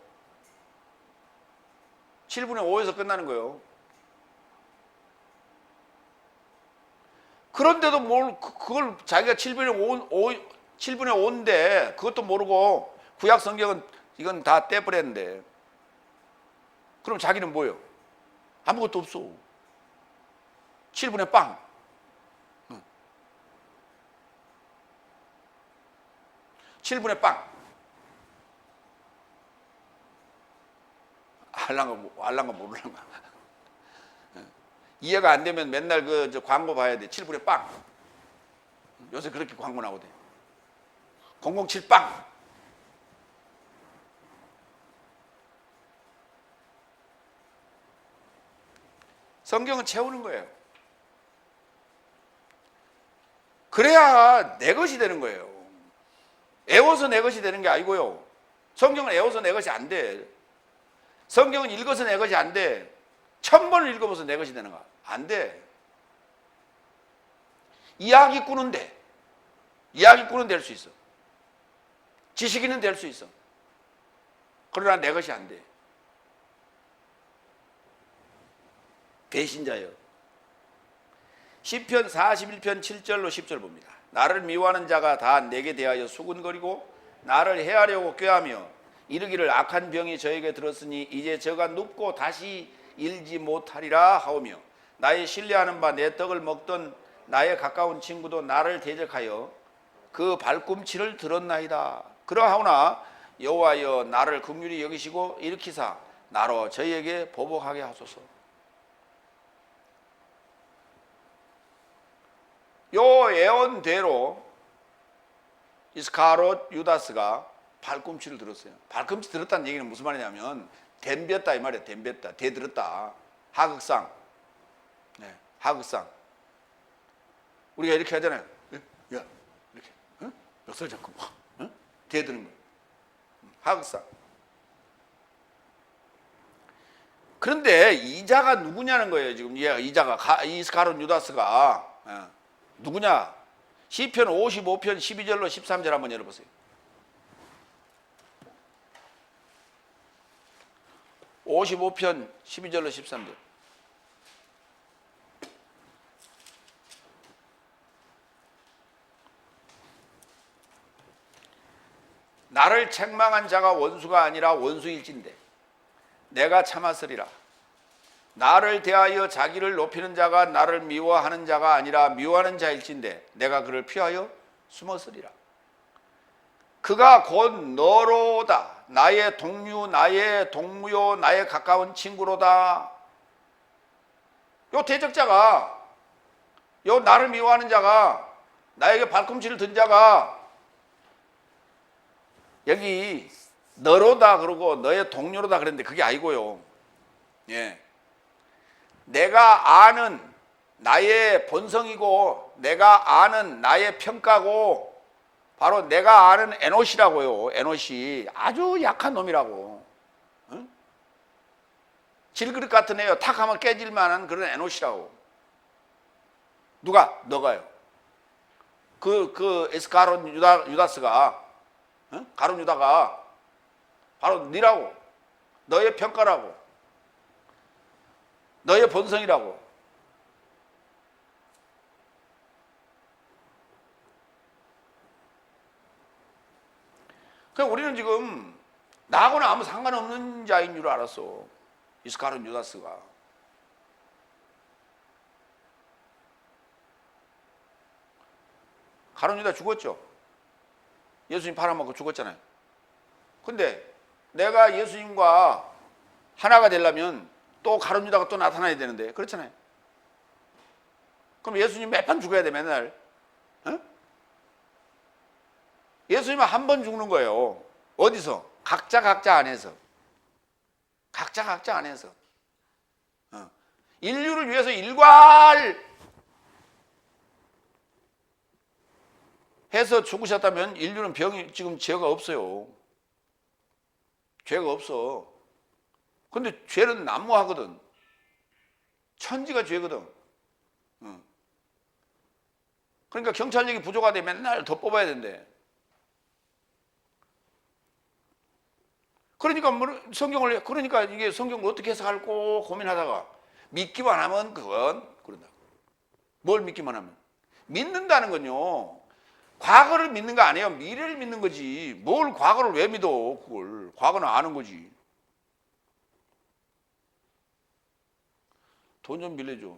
7분의 5에서 끝나는 거예요. 그런데도 그걸 자기가 7분의 5인데 그것도 모르고 구약 성경은 이건 다 떼버렸는데 그럼 자기는 뭐예요? 아무것도 없어. 7분의 빵. 7분의 빵. 알란가 모르란가. 이해가 안 되면 맨날 저 광고 봐야 돼. 7분의 빵. 요새 그렇게 광고 나오대. 007 빵. 성경은 채우는 거예요. 그래야 내 것이 되는 거예요. 애워서 내 것이 되는 게 아니고요. 성경은 애워서 내 것이 안 돼. 성경은 읽어서 내 것이 안 돼. 1000번을 읽어봐서 내 것이 되는 거야. 안 돼. 이야기꾼은 돼. 이야기꾼은 될 수 있어. 지식인은 될 수 있어. 그러나 내 것이 안 돼. 배신자여. 시편 41편 7절로 10절 봅니다. 나를 미워하는 자가 다 내게 대하여 수군거리고 나를 해하려고 꾀하며 이르기를 악한 병이 저에게 들었으니 이제 저가 눕고 다시 일지 못하리라 하오며 나의 신뢰하는 바 내 떡을 먹던 나의 가까운 친구도 나를 대적하여 그 발꿈치를 들었나이다. 그러하오나 여호와여 나를 긍휼히 여기시고 일으키사 나로 저희에게 보복하게 하소서. 요 예언대로 이스카롯 유다스가 발꿈치를 들었어요. 발꿈치 들었다는 얘기는 무슨 말이냐면 댐볐다 이 말이야. 댐볐다. 대들었다. 하극상. 네, 하극상. 우리가 이렇게 하잖아요. 야, 이렇게. 어? 멱살 잡고 막. 어? 대드는 거예요. 하극상. 그런데 이자가 누구냐는 거예요. 지금 이자가 이스카론 유다스가 누구냐? 시편 55편 12절로 13절 한번 열어보세요. 55편 12절로 13절. 나를 책망한 자가 원수가 아니라 원수일진데 내가 참았으리라. 나를 대하여 자기를 높이는 자가 나를 미워하는 자가 아니라 미워하는 자일진데 내가 그를 피하여 숨었으리라. 그가 곧 너로다. 나의 동류, 나의 동무요, 나의 가까운 친구로다. 요 대적자가, 요 나를 미워하는 자가, 나에게 발꿈치를 든 자가 여기 너로다 그러고 너의 동료로다 그랬는데 그게 아니고요. 예. 내가 아는 나의 본성이고 내가 아는 나의 평가고 바로 내가 아는 에노시라고요. 에노시. 아주 약한 놈이라고. 응? 질그릇 같은 애요. 탁 하면 깨질 만한 그런 에노시라고. 누가? 너가요. 그 에스카론 유다스가 응? 가론 유다가 바로 니라고. 너의 평가라고. 너의 본성이라고. 그냥 우리는 지금 나하고는 아무 상관없는 자인 줄 알았어. 이스카론 유다스가. 가론 유다 죽었죠. 예수님 팔아먹고 죽었잖아요. 근데 내가 예수님과 하나가 되려면 또 가론 유다가 또 나타나야 되는데 그렇잖아요. 그럼 예수님 몇 번 죽어야 돼 맨날? 어? 예수님은 한 번 죽는 거예요. 어디서? 각자 안에서. 각자 안에서. 인류를 위해서 해서 죽으셨다면 인류는 병이 지금 죄가 없어요. 죄가 없어. 근데 죄는 난무하거든. 천지가 죄거든. 그러니까 경찰력이 부족하대 맨날 더 뽑아야 된대. 그러니까 이게 성경을 어떻게 해석할고 고민하다가 믿기만 하면 그런다. 뭘 믿기만 하면? 믿는다는 건요. 과거를 믿는 거 아니에요. 미래를 믿는 거지. 뭘 과거를 왜 믿어? 그걸. 과거는 아는 거지. 돈 좀 빌려줘.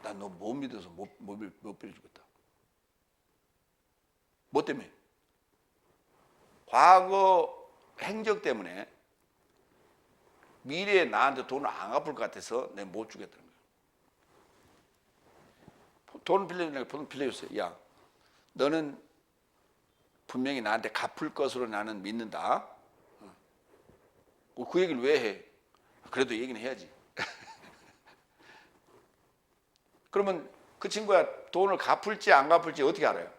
난 너 못 믿어서 못 빌려주겠다. 뭐 때문에? 과거 행적 때문에 미래에 나한테 돈을 안 갚을 것 같아서 내가 못 주겠다는 거야. 돈 빌려주니까 돈 빌려줬어요. 야, 너는 분명히 나한테 갚을 것으로 나는 믿는다. 그 얘기를 왜 해? 그래도 얘기는 해야지. 그러면 그 친구야 돈을 갚을지 안 갚을지 어떻게 알아요?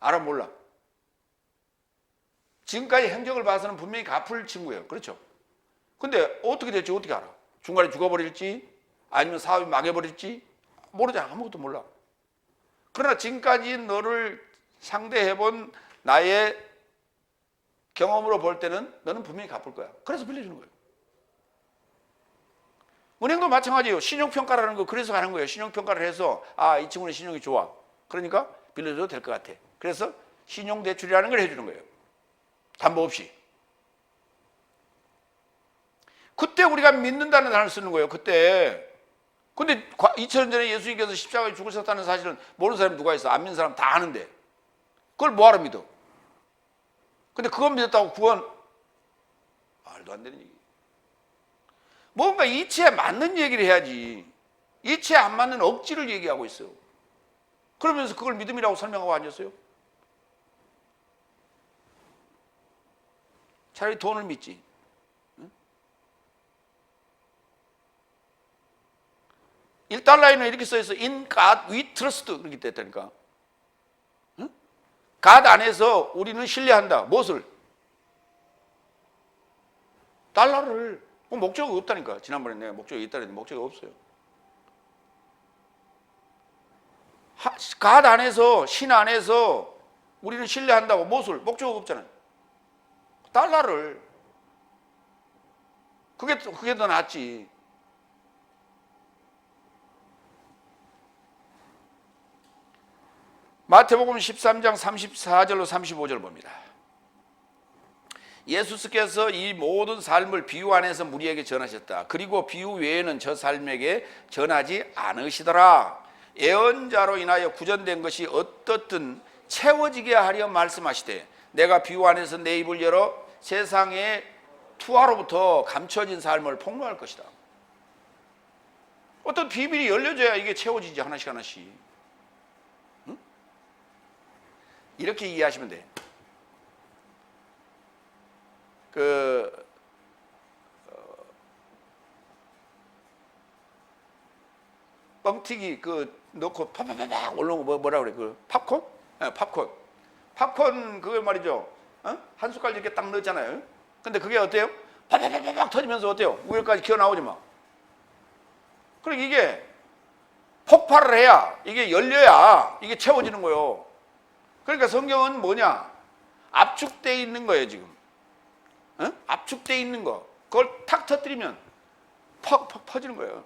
알아 몰라? 지금까지 행적을 봐서는 분명히 갚을 친구예요. 그렇죠? 근데 어떻게 될지 어떻게 알아? 중간에 죽어버릴지 아니면 사업이 망해버릴지 모르잖아. 아무것도 몰라. 그러나 지금까지 너를 상대해본 나의 경험으로 볼 때는 너는 분명히 갚을 거야. 그래서 빌려주는 거예요. 은행도 마찬가지예요. 신용평가라는 거 그래서 하는 거예요. 신용평가를 해서 이 친구는 신용이 좋아. 그러니까 빌려줘도 될 것 같아. 그래서 신용대출이라는 걸 해주는 거예요. 담보 없이. 그때 우리가 믿는다는 단어를 쓰는 거예요. 그때. 근데 2000년 전에 예수님께서 십자가에 죽으셨다는 사실은 모르는 사람이 누가 있어? 안 믿는 사람 다 아는데. 그걸 뭐하러 믿어? 근데 그건 믿었다고 구원? 말도 안 되는 얘기. 뭔가 이치에 맞는 얘기를 해야지. 이치에 안 맞는 억지를 얘기하고 있어요. 그러면서 그걸 믿음이라고 설명하고 앉았어요. 차라리 돈을 믿지. $1에는 이렇게 써있어. In God we trust. 그렇게 됐다니까. 응? God 안에서 우리는 신뢰한다. 무엇을? 달러를. 목적이 없다니까. 지난번에 내가 목적이 있다 그랬는데 목적이 없어요. God 안에서, 신 안에서 우리는 신뢰한다고. 무엇을? 목적이 없잖아요. 달러를. 그게 더 낫지. 마태복음 13장 34절로 35절 봅니다. 예수께서 이 모든 삶을 비유 안에서 무리에게 전하셨다. 그리고 비유 외에는 저 삶에게 전하지 않으시더라. 예언자로 인하여 구전된 것이 어떻든 채워지게 하려 말씀하시되 내가 비유 안에서 내 입을 열어 세상의 투하로부터 감춰진 삶을 폭로할 것이다. 어떤 비밀이 열려져야 이게 채워지지, 하나씩 하나씩. 응? 이렇게 이해하시면 돼. 뻥튀기 넣고 팍팍팍 올라오는 거 뭐라 그래? 팝콘? 네, 팝콘. 팝콘 그거 말이죠. 한 숟갈 이렇게 딱 넣었잖아요. 근데 그게 어때요? 팍팍팍 터지면서 어때요? 위에까지 기어 나오지 마. 그러니까 이게 폭발을 해야, 이게 열려야 이게 채워지는 거예요. 그러니까 성경은 뭐냐? 압축되어 있는 거예요, 지금. 압축되어 있는 거. 그걸 탁 터뜨리면 퍽 퍼지는 거예요.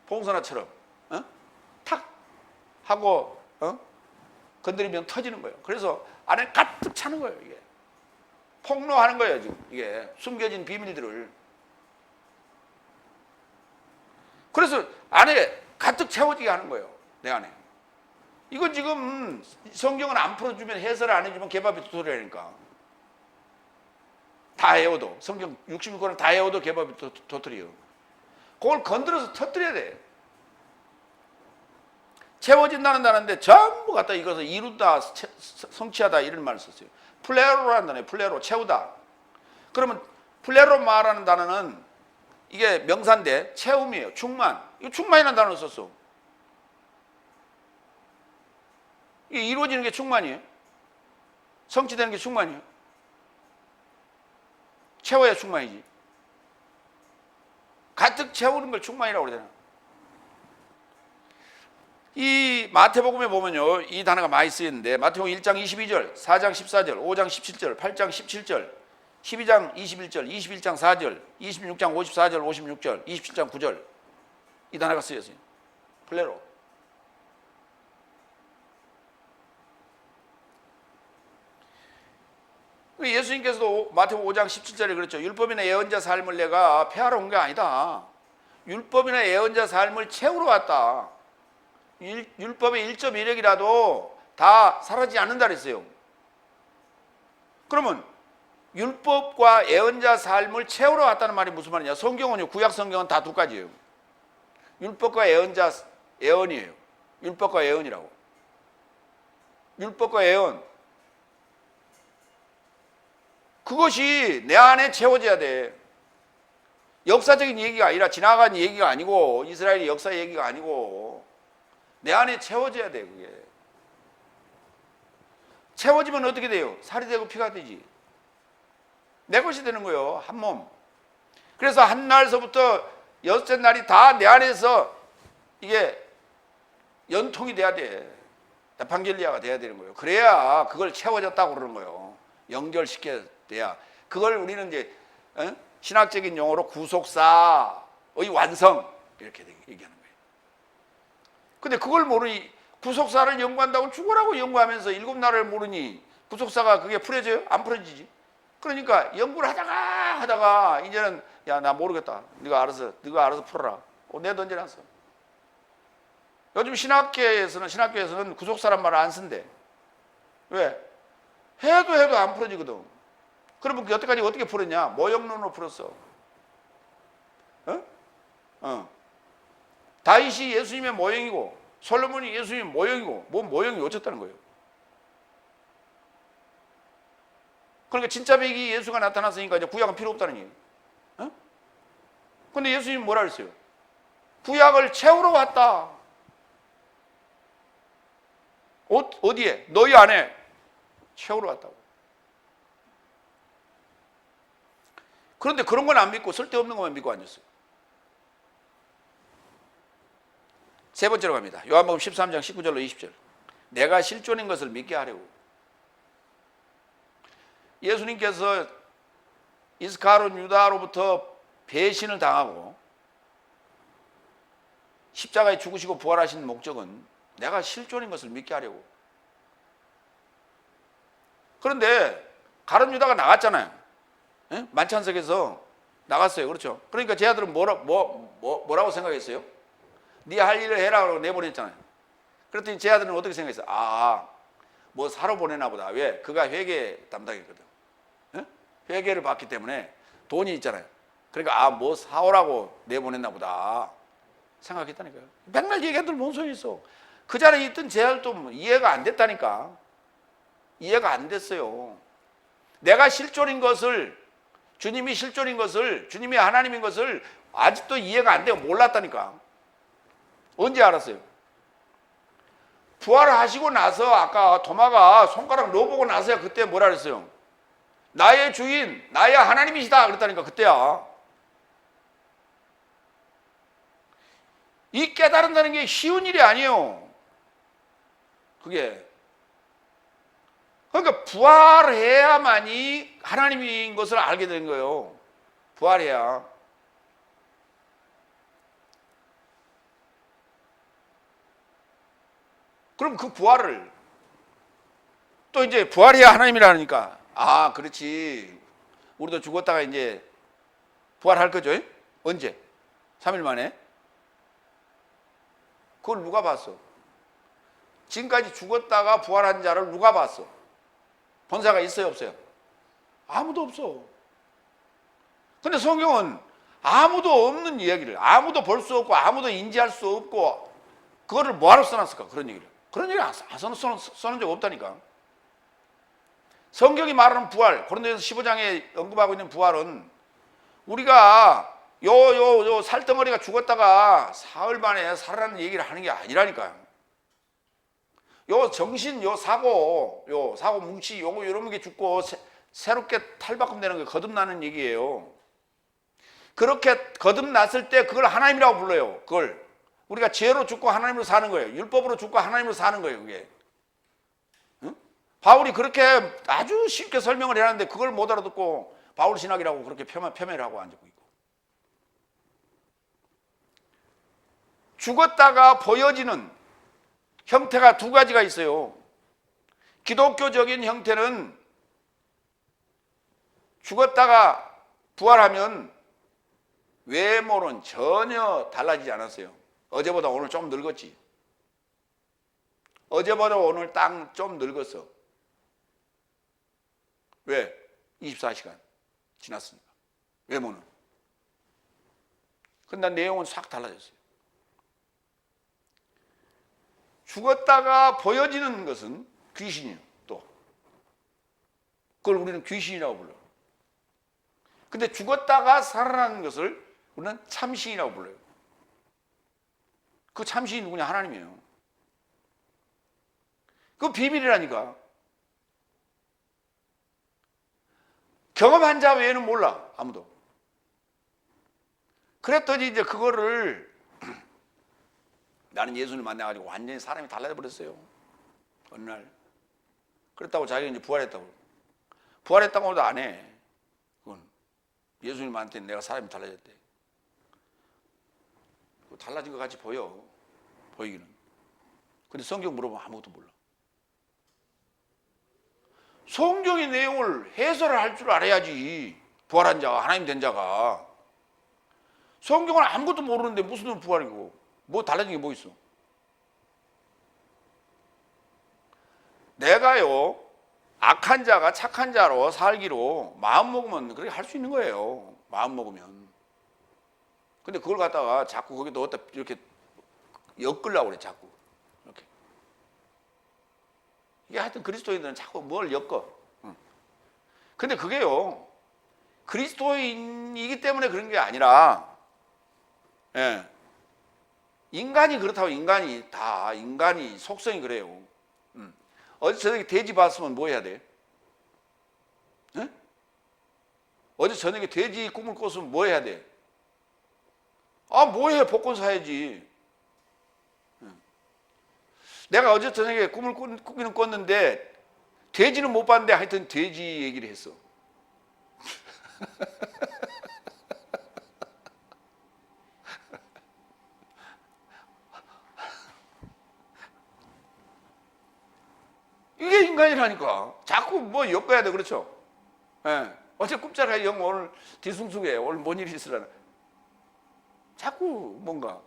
봉선화처럼. 탁 하고, 건드리면 터지는 거예요. 그래서 안에 가득 차는 거예요, 이게. 폭로하는 거예요, 지금. 이게. 숨겨진 비밀들을. 그래서 안에 가득 채워지게 하는 거예요, 내 안에. 이건 지금 성경은 안 풀어주면, 해설을 안 해주면 개밥이 도토리라니까. 다 외워도, 성경 66권을 다 외워도 개밥이 도토리예요. 그걸 건드려서 터뜨려야 돼. 채워진다는 단어인데 전부 갖다 이것을 이루다, 성취하다 이런 말을 썼어요. 플레로라는 단어예요. 플레로, 채우다. 그러면 플레로 말하는 단어는 이게 명사인데 채움이에요. 충만. 이거 충만이라는 단어를 썼어. 이게 이루어지는 게 충만이에요. 성취되는 게 충만이에요. 채워야 충만이지. 가득 채우는 걸 충만이라고 그러잖아. 이 마태복음에 보면요, 이 단어가 많이 쓰이는데 마태복음 1장 22절, 4장 14절, 5장 17절, 8장 17절, 12장 21절, 21장 4절, 26장 54절, 56절, 27장 9절 이 단어가 쓰였어요. 플레로. 예수님께서도 마태복음 5장 17절에 그랬죠. 율법이나 예언자 삶을 내가 폐하러 온 게 아니다. 율법이나 예언자 삶을 채우러 왔다. 율법의 1.1핵이라도 다 사라지지 않는다 그랬어요. 그러면 율법과 예언자 삶을 채우러 왔다는 말이 무슨 말이냐? 성경은요, 구약 성경은 다 두 가지예요. 율법과 예언자, 예언이에요. 율법과 예언이라고. 율법과 예언. 그것이 내 안에 채워져야 돼. 역사적인 얘기가 아니라, 지나간 얘기가 아니고, 이스라엘의 역사 얘기가 아니고, 내 안에 채워져야 돼, 그게. 채워지면 어떻게 돼요? 살이 되고 피가 되지. 내 것이 되는 거예요, 한 몸. 그래서 한 날서부터 여섯째 날이 다 내 안에서 이게 연통이 돼야 돼. 에반겔리아가 돼야 되는 거예요. 그래야 그걸 채워졌다고 그러는 거예요. 연결시켜야 돼야. 그걸 우리는 이제 신학적인 용어로 구속사의 완성 이렇게 얘기하는 거예요. 근데 그걸 모르니, 구속사를 연구한다고 죽으라고 연구하면서 7날을 모르니 구속사가 그게 풀어져요? 안 풀어지지. 그러니까 연구를 하다가 이제는 야, 나 모르겠다. 네가 알아서 풀어라. 내 던져놨어. 요즘 신학교에서는 구속사란 말을 안 쓴대. 왜? 해도 안 풀어지거든. 그러면 여태까지 어떻게 풀었냐? 모형론으로 풀었어. 다윗이 예수님의 모형이고 솔로몬이 예수님의 모형이고, 뭔 모형이 어쩌다는 거예요. 그러니까 진짜 백이 예수가 나타났으니까 이제 구약은 필요 없다는 얘기예요. 근데 예수님이 뭐라 그랬어요? 구약을 채우러 왔다. 어디에? 너희 안에 채우러 왔다고. 그런데 그런 건 안 믿고 쓸데없는 것만 믿고 앉았어요. 세 번째로 갑니다. 요한복음 13장 19절로 20절. 내가 실존인 것을 믿게 하려고. 예수님께서 이스카롯 유다로부터 배신을 당하고 십자가에 죽으시고 부활하신 목적은 내가 실존인 것을 믿게 하려고. 그런데 가룟 유다가 나갔잖아요. 예? 만찬석에서 나갔어요. 그렇죠? 그러니까 제 아들은 뭐라고 생각했어요? 네 할 일을 해라 라고 내보냈잖아요. 그랬더니 제 아들은 어떻게 생각했어요? 뭐 사러 보내나 보다. 왜? 그가 회계 담당이거든. 예? 회계를 받기 때문에 돈이 있잖아요. 그러니까 뭐 사오라고 내보냈나 보다 생각했다니까요. 맨날 얘기해도 뭔 소용이 있어. 그 자리에 있던 제 아들도 이해가 안 됐다니까. 이해가 안 됐어요. 내가 실존인 것을, 주님이 실존인 것을, 주님이 하나님인 것을 아직도 이해가 안 되고 몰랐다니까. 언제 알았어요? 부활하시고 나서 아까 도마가 손가락 넣어보고 나서야 그때 뭐라 그랬어요? 나의 주인, 나의 하나님이시다 그랬다니까. 그때야. 이 깨달은다는 게 쉬운 일이 아니에요. 그게. 그러니까 부활해야만이 하나님인 것을 알게 된 거예요. 부활해야. 그럼 그 부활을 또 이제 부활해야 하나님이라니까. 그렇지. 우리도 죽었다가 이제 부활할 거죠? 언제? 3일 만에? 그걸 누가 봤어? 지금까지 죽었다가 부활한 자를 누가 봤어? 본사가 있어요, 없어요? 아무도 없어. 근데 성경은 아무도 없는 이야기를, 아무도 볼 수 없고 아무도 인지할 수 없고 그거를 뭐하러 써놨을까? 그런 얘기를. 그런 얘기를 써놓은 적 없다니까. 성경이 말하는 부활, 고린도전서 15장에 언급하고 있는 부활은 우리가 요 살덩어리가 죽었다가 사흘 만에 살아나는 얘기를 하는 게 아니라니까요. 요 정신, 요 사고 뭉치, 요거 이런 게 죽고 새롭게 탈바꿈되는 게 거듭나는 얘기예요. 그렇게 거듭났을 때 그걸 하나님이라고 불러요. 그걸 우리가 죄로 죽고 하나님으로 사는 거예요. 율법으로 죽고 하나님으로 사는 거예요. 그게. 응? 바울이 그렇게 아주 쉽게 설명을 해놨는데 그걸 못 알아듣고 바울 신학이라고 그렇게 폄훼를 하고 앉고 있고. 죽었다가 보여지는 형태가 두 가지가 있어요. 기독교적인 형태는 죽었다가 부활하면 외모는 전혀 달라지지 않았어요. 어제보다 오늘 좀 늙었지. 어제보다 오늘 딱 좀 늙었어. 왜? 24시간 지났으니까. 외모는. 근데 내용은 싹 달라졌어요. 죽었다가 보여지는 것은 귀신이에요. 또 그걸 우리는 귀신이라고 불러요. 근데 죽었다가 살아나는 것을 우리는 참신이라고 불러요. 그 참신이 누구냐? 하나님이에요. 그 비밀이라니까. 경험한 자 외에는 몰라. 아무도. 그랬더니 이제 그거를 나는 예수님을 만나가지고 완전히 사람이 달라져 버렸어요. 어느 날. 그랬다고 자기가 이제 부활했다고. 부활했다고 해도 안 해. 그건. 예수님한테 내가 사람이 달라졌대. 달라진 것 같이 보여. 보이기는. 근데 성경 물어보면 아무것도 몰라. 성경의 내용을 해설을 할 줄 알아야지. 부활한 자가, 하나님 된 자가. 성경을 아무것도 모르는데 무슨 부활이고. 뭐 달라진 게 뭐 있어? 내가요, 악한 자가 착한 자로 살기로 마음 먹으면 그렇게 할 수 있는 거예요. 마음 먹으면. 근데 그걸 갖다가 자꾸 거기 넣었다 이렇게 엮으려고 그래, 자꾸. 이렇게. 이게 하여튼 그리스도인들은 자꾸 뭘 엮어. 근데 그게요, 그리스도인이기 때문에 그런 게 아니라, 예. 인간이 그렇다고 인간이 속성이 그래요. 어제 저녁에 돼지 봤으면 뭐 해야 돼? 에? 어제 저녁에 돼지 꿈을 꿨으면 뭐 해야 돼? 아, 뭐 해? 복권 사야지. 내가 어제 저녁에 꿈을 꾸기는 꿨는데 돼지는 못 봤는데 하여튼 돼지 얘기를 했어. 이게 인간이라니까. 자꾸 뭐 엮어야 돼. 그렇죠? 예. 어제 꿈자가 영 오늘 뒤숭숭해. 오늘 뭔 일이 있으려나. 자꾸 뭔가.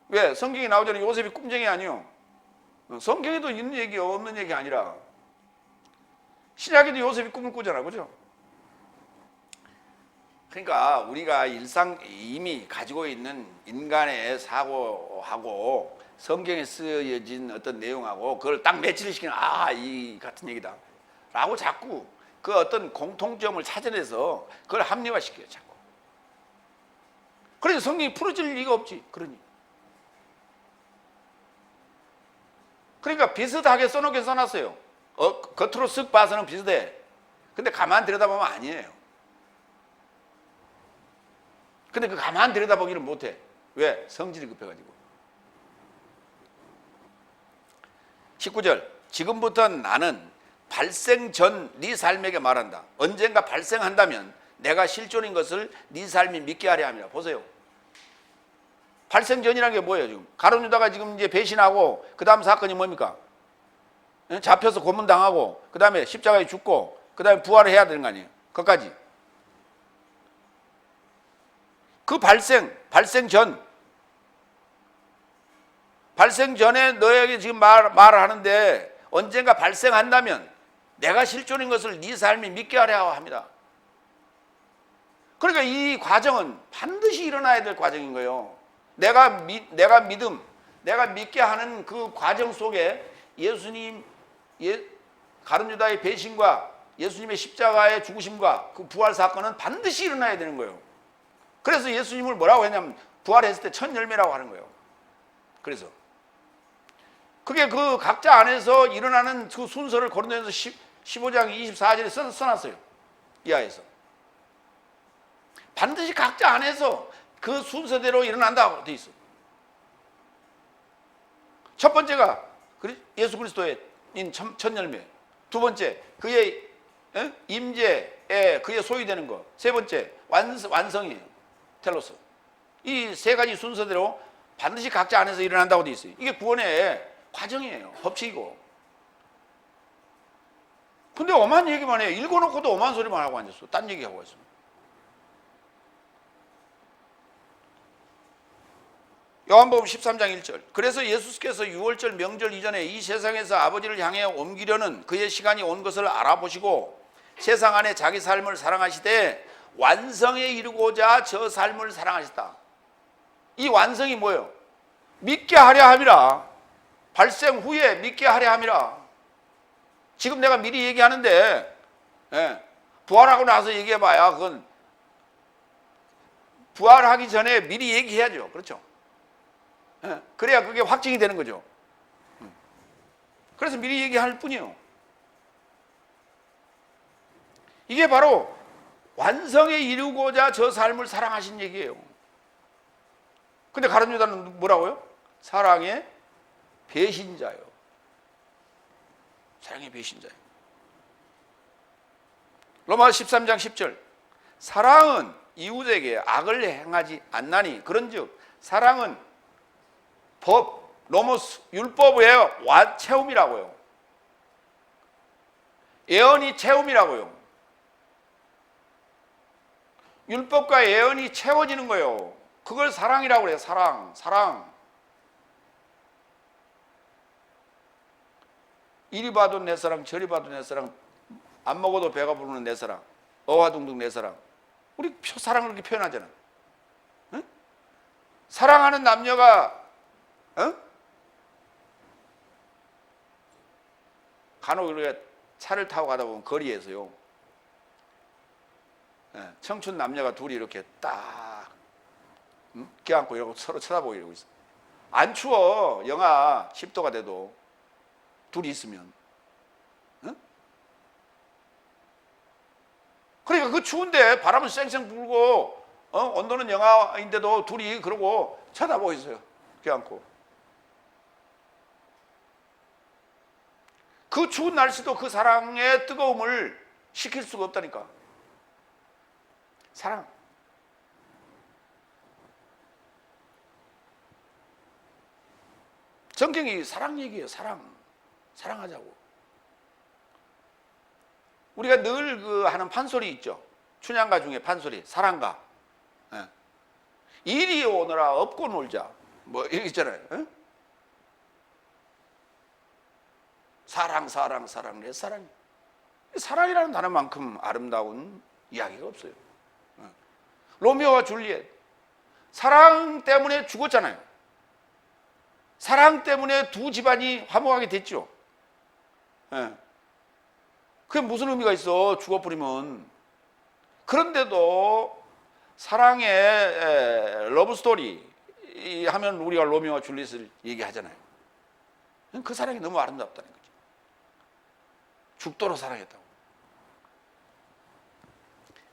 왜? 성경에 나오잖아요. 요셉이 꿈쟁이 아니요. 성경에도 있는 얘기 없는 얘기 아니라 신약에도 요셉이 꿈을 꾸잖아. 그죠? 그러니까 우리가 일상 이미 가지고 있는 인간의 사고하고 성경에 쓰여진 어떤 내용하고 그걸 딱 매치를 시키는 이 같은 얘기다 라고 자꾸 그 어떤 공통점을 찾아내서 그걸 합리화시켜요. 자꾸. 그래서 성경이 풀어질 리가 없지. 그러니까 비슷하게 써놓게 써놨어요. 겉으로 쓱 봐서는 비슷해. 근데 가만 들여다보면 아니에요. 근데 그 가만 들여다보기를 못해. 왜? 성질이 급해가지고. 19절. 지금부터 나는 발생 전 네 삶에게 말한다. 언젠가 발생한다면 내가 실존인 것을 네 삶이 믿게 하려 함이라. 보세요. 발생 전이라는 게 뭐예요? 지금 가룟 유다가 지금 이제 배신하고 그 다음 사건이 뭡니까? 잡혀서 고문당하고 그 다음에 십자가에 죽고 그 다음에 부활을 해야 되는 거 아니에요? 그것까지. 그 발생 전에 너에게 지금 말을 하는데 언젠가 발생한다면 내가 실존인 것을 네 삶이 믿게 하려 합니다. 그러니까 이 과정은 반드시 일어나야 될 과정인 거예요. 내가 믿게 하는 그 과정 속에 예수님, 가룟 유다의 배신과 예수님의 십자가의 죽으심과 그 부활 사건은 반드시 일어나야 되는 거예요. 그래서 예수님을 뭐라고 했냐면 부활했을 때 첫 열매라고 하는 거예요. 그래서 그게 그 각자 안에서 일어나는 그 순서를 고린도전서 15장 24절에 써놨어요. 이하에서 반드시 각자 안에서 그 순서대로 일어난다고 돼 있어. 첫 번째가 예수 그리스도의 첫 열매. 두 번째 그의 임재에 그의 소유되는 것. 세 번째 완성이에요. 텔로스. 이 세 가지 순서대로 반드시 각자 안에서 일어난다고 돼 있어요. 이게 구원의 과정이에요. 법칙이고. 근데 엄한 얘기만 해. 읽어놓고도 엄한 소리만 하고 앉았어. 딴 얘기하고 있어. 요한복음 13장 1절. 그래서 예수께서 유월절 명절 이전에 이 세상에서 아버지를 향해 옮기려는 그의 시간이 온 것을 알아보시고 세상 안에 자기 삶을 사랑하시되 완성에 이르고자 저 삶을 사랑하셨다. 이 완성이 뭐예요? 믿게 하려 함이라. 발생 후에 믿게 하려 함이라. 지금 내가 미리 얘기하는데 부활하고 나서 얘기해봐야 그건 부활하기 전에 미리 얘기해야죠. 그렇죠? 그래야 그게 확증이 되는 거죠. 그래서 미리 얘기할 뿐이에요. 이게 바로 완성에 이루고자 저 삶을 사랑하신 얘기예요. 근데 가룟 유다는 뭐라고요? 사랑의 배신자요. 사랑의 배신자요. 로마서 13장 10절. 사랑은 이웃에게 악을 행하지 않나니 그런즉 사랑은 법, 노모스, 율법의 체험이라고요. 예언이 체험이라고요. 율법과 예언이 채워지는 거예요. 그걸 사랑이라고 그래요. 사랑. 이리 봐도 내 사랑, 저리 봐도 내 사랑, 안 먹어도 배가 부르는 내 사랑, 어화둥둥 내 사랑. 우리 사랑을 그렇게 표현하잖아. 응? 사랑하는 남녀가 간혹 우리가 차를 타고 가다 보면 거리에서요, 청춘 남녀가 둘이 이렇게 딱 껴안고 이러고 서로 쳐다보고 이러고 있어. 안 추워. 영하 10도가 돼도 둘이 있으면. 응? 그러니까 그 추운데 바람은 쌩쌩 불고 온도는 영하인데도 둘이 그러고 쳐다보고 있어요. 껴안고. 그 추운 날씨도 그 사랑의 뜨거움을 식힐 수가 없다니까. 사랑. 성경이 사랑 얘기예요. 사랑하자고. 우리가 늘 그 하는 판소리 있죠. 춘향가 중에 판소리. 사랑가. 예. 이리 오너라 업고 놀자. 뭐 이렇게 있잖아요. 예? 사랑 내 사랑. 사랑이라는 단어만큼 아름다운 이야기가 없어요. 예. 로미오와 줄리엣. 사랑 때문에 죽었잖아요. 사랑 때문에 두 집안이 화목하게 됐죠. 예. 그게 무슨 의미가 있어? 죽어버리면. 그런데도 사랑의 러브스토리 하면 우리가 로미오와 줄리엣을 얘기하잖아요. 그 사랑이 너무 아름답다는 거죠. 죽도록 사랑했다고.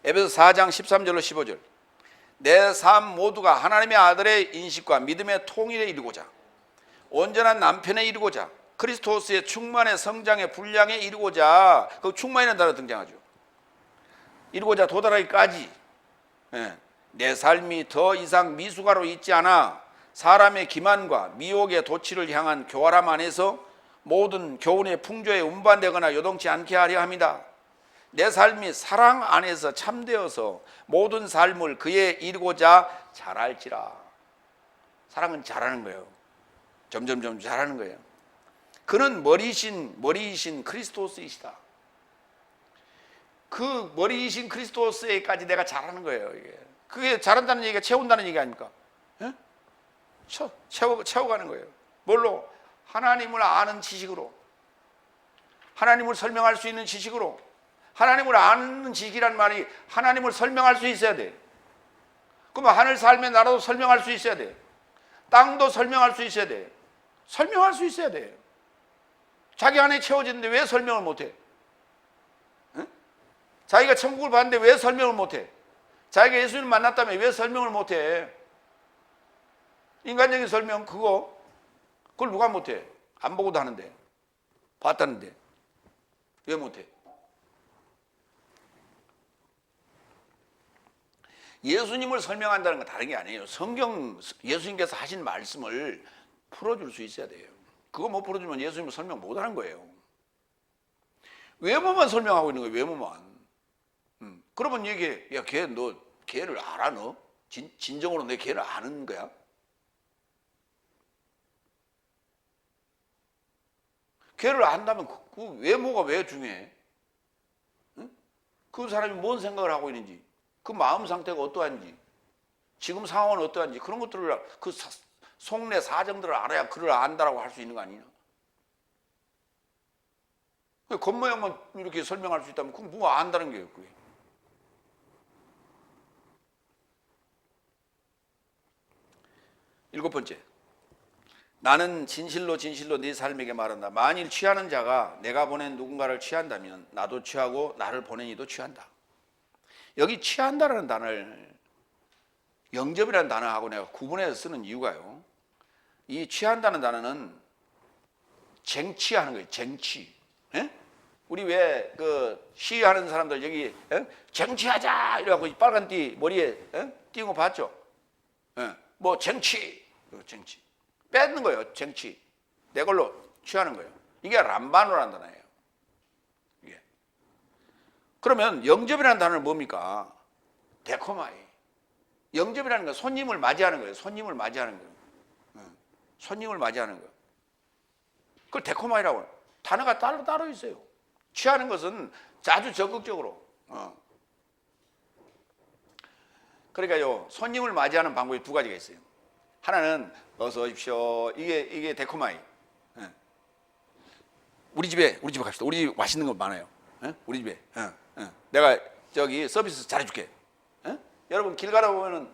에베소 4장 13절로 15절. 내 삶 모두가 하나님의 아들의 인식과 믿음의 통일에 이르고자, 온전한 남편에 이르고자, 그리스도스의 충만의 성장의 분량에 이르고자. 그 충만이라는 단어 등장하죠. 이르고자 도달하기까지. 내 삶이 더 이상 미숙아로 있지 않아 사람의 기만과 미혹의 도취를 향한 교활함 안에서 모든 교훈의 풍조에 운반되거나 요동치 않게 하려 합니다. 내 삶이 사랑 안에서 참되어서 모든 삶을 그에 이르고자 잘할지라. 사랑은 잘하는 거예요. 점점 잘하는 거예요. 그는 머리이신 그리스도스이시다. 그 머리이신 그리스도스에까지 내가 잘하는 거예요. 이게. 그게 잘한다는 얘기가 채운다는 얘기 아닙니까? 예? 채워가는 거예요. 뭘로? 하나님을 아는 지식으로. 하나님을 설명할 수 있는 지식으로. 하나님을 아는 지식이란 말이 하나님을 설명할 수 있어야 돼. 그러면 하늘 삶의 나라도 설명할 수 있어야 돼. 땅도 설명할 수 있어야 돼. 설명할 수 있어야 돼. 자기 안에 채워지는데 왜 설명을 못해? 응? 자기가 천국을 봤는데 왜 설명을 못해? 자기가 예수님을 만났다며 왜 설명을 못해? 인간적인 설명 그걸 누가 못해? 안 보고도 하는데. 봤다는데 왜 못해? 예수님을 설명한다는 건 다른 게 아니에요. 성경 예수님께서 하신 말씀을 풀어줄 수 있어야 돼요. 그거 못 풀어주면 예수님을 설명 못하는 거예요. 외모만 설명하고 있는 거예요. 외모만. 그러면 얘기해. 야, 너 걔를 알아 너? 진정으로 내 걔를 아는 거야? 걔를 안다면 그 외모가 왜 중요해? 응? 그 사람이 뭔 생각을 하고 있는지, 그 마음 상태가 어떠한지, 지금 상황은 어떠한지, 그런 것들을 그 속내 사정들을 알아야 그를 안다라고 할 수 있는 거 아니냐? 겉모양만 이렇게 설명할 수 있다면 그건 뭐 안다는 거예요. 그게. 일곱 번째, 나는 진실로 네 삶에게 말한다. 만일 취하는 자가 내가 보낸 누군가를 취한다면 나도 취하고 나를 보낸 이도 취한다. 여기 취한다라는 단어를 영접이라는 단어하고 내가 구분해서 쓰는 이유가요, 이 취한다는 단어는 쟁취하는 거예요. 쟁취. 예? 우리 왜 그 시위하는 사람들 여기 쟁취하자 이래갖고 빨간 띠 머리에 띄운 거 봤죠? 뭐 쟁취, 쟁취 뺏는 거예요. 쟁취, 내 걸로 취하는 거예요. 이게 람바노라는 단어예요. 이게. 그러면 영접이라는 단어는 뭡니까? 데코마이. 영접이라는 건 손님을 맞이하는 거예요. 손님을 맞이하는 거예요. 손님을 맞이하는 거예요. 그걸 데코마이라고 해요. 단어가 따로 있어요. 취하는 것은 아주 적극적으로. 그러니까요, 손님을 맞이하는 방법이 두 가지가 있어요. 하나는 어서 오십시오. 이게 데코마이. 우리 집에 갑시다. 우리 집 맛있는 거 많아요. 우리 집에. 내가 저기 서비스 잘해줄게. 여러분 길 가다 보면은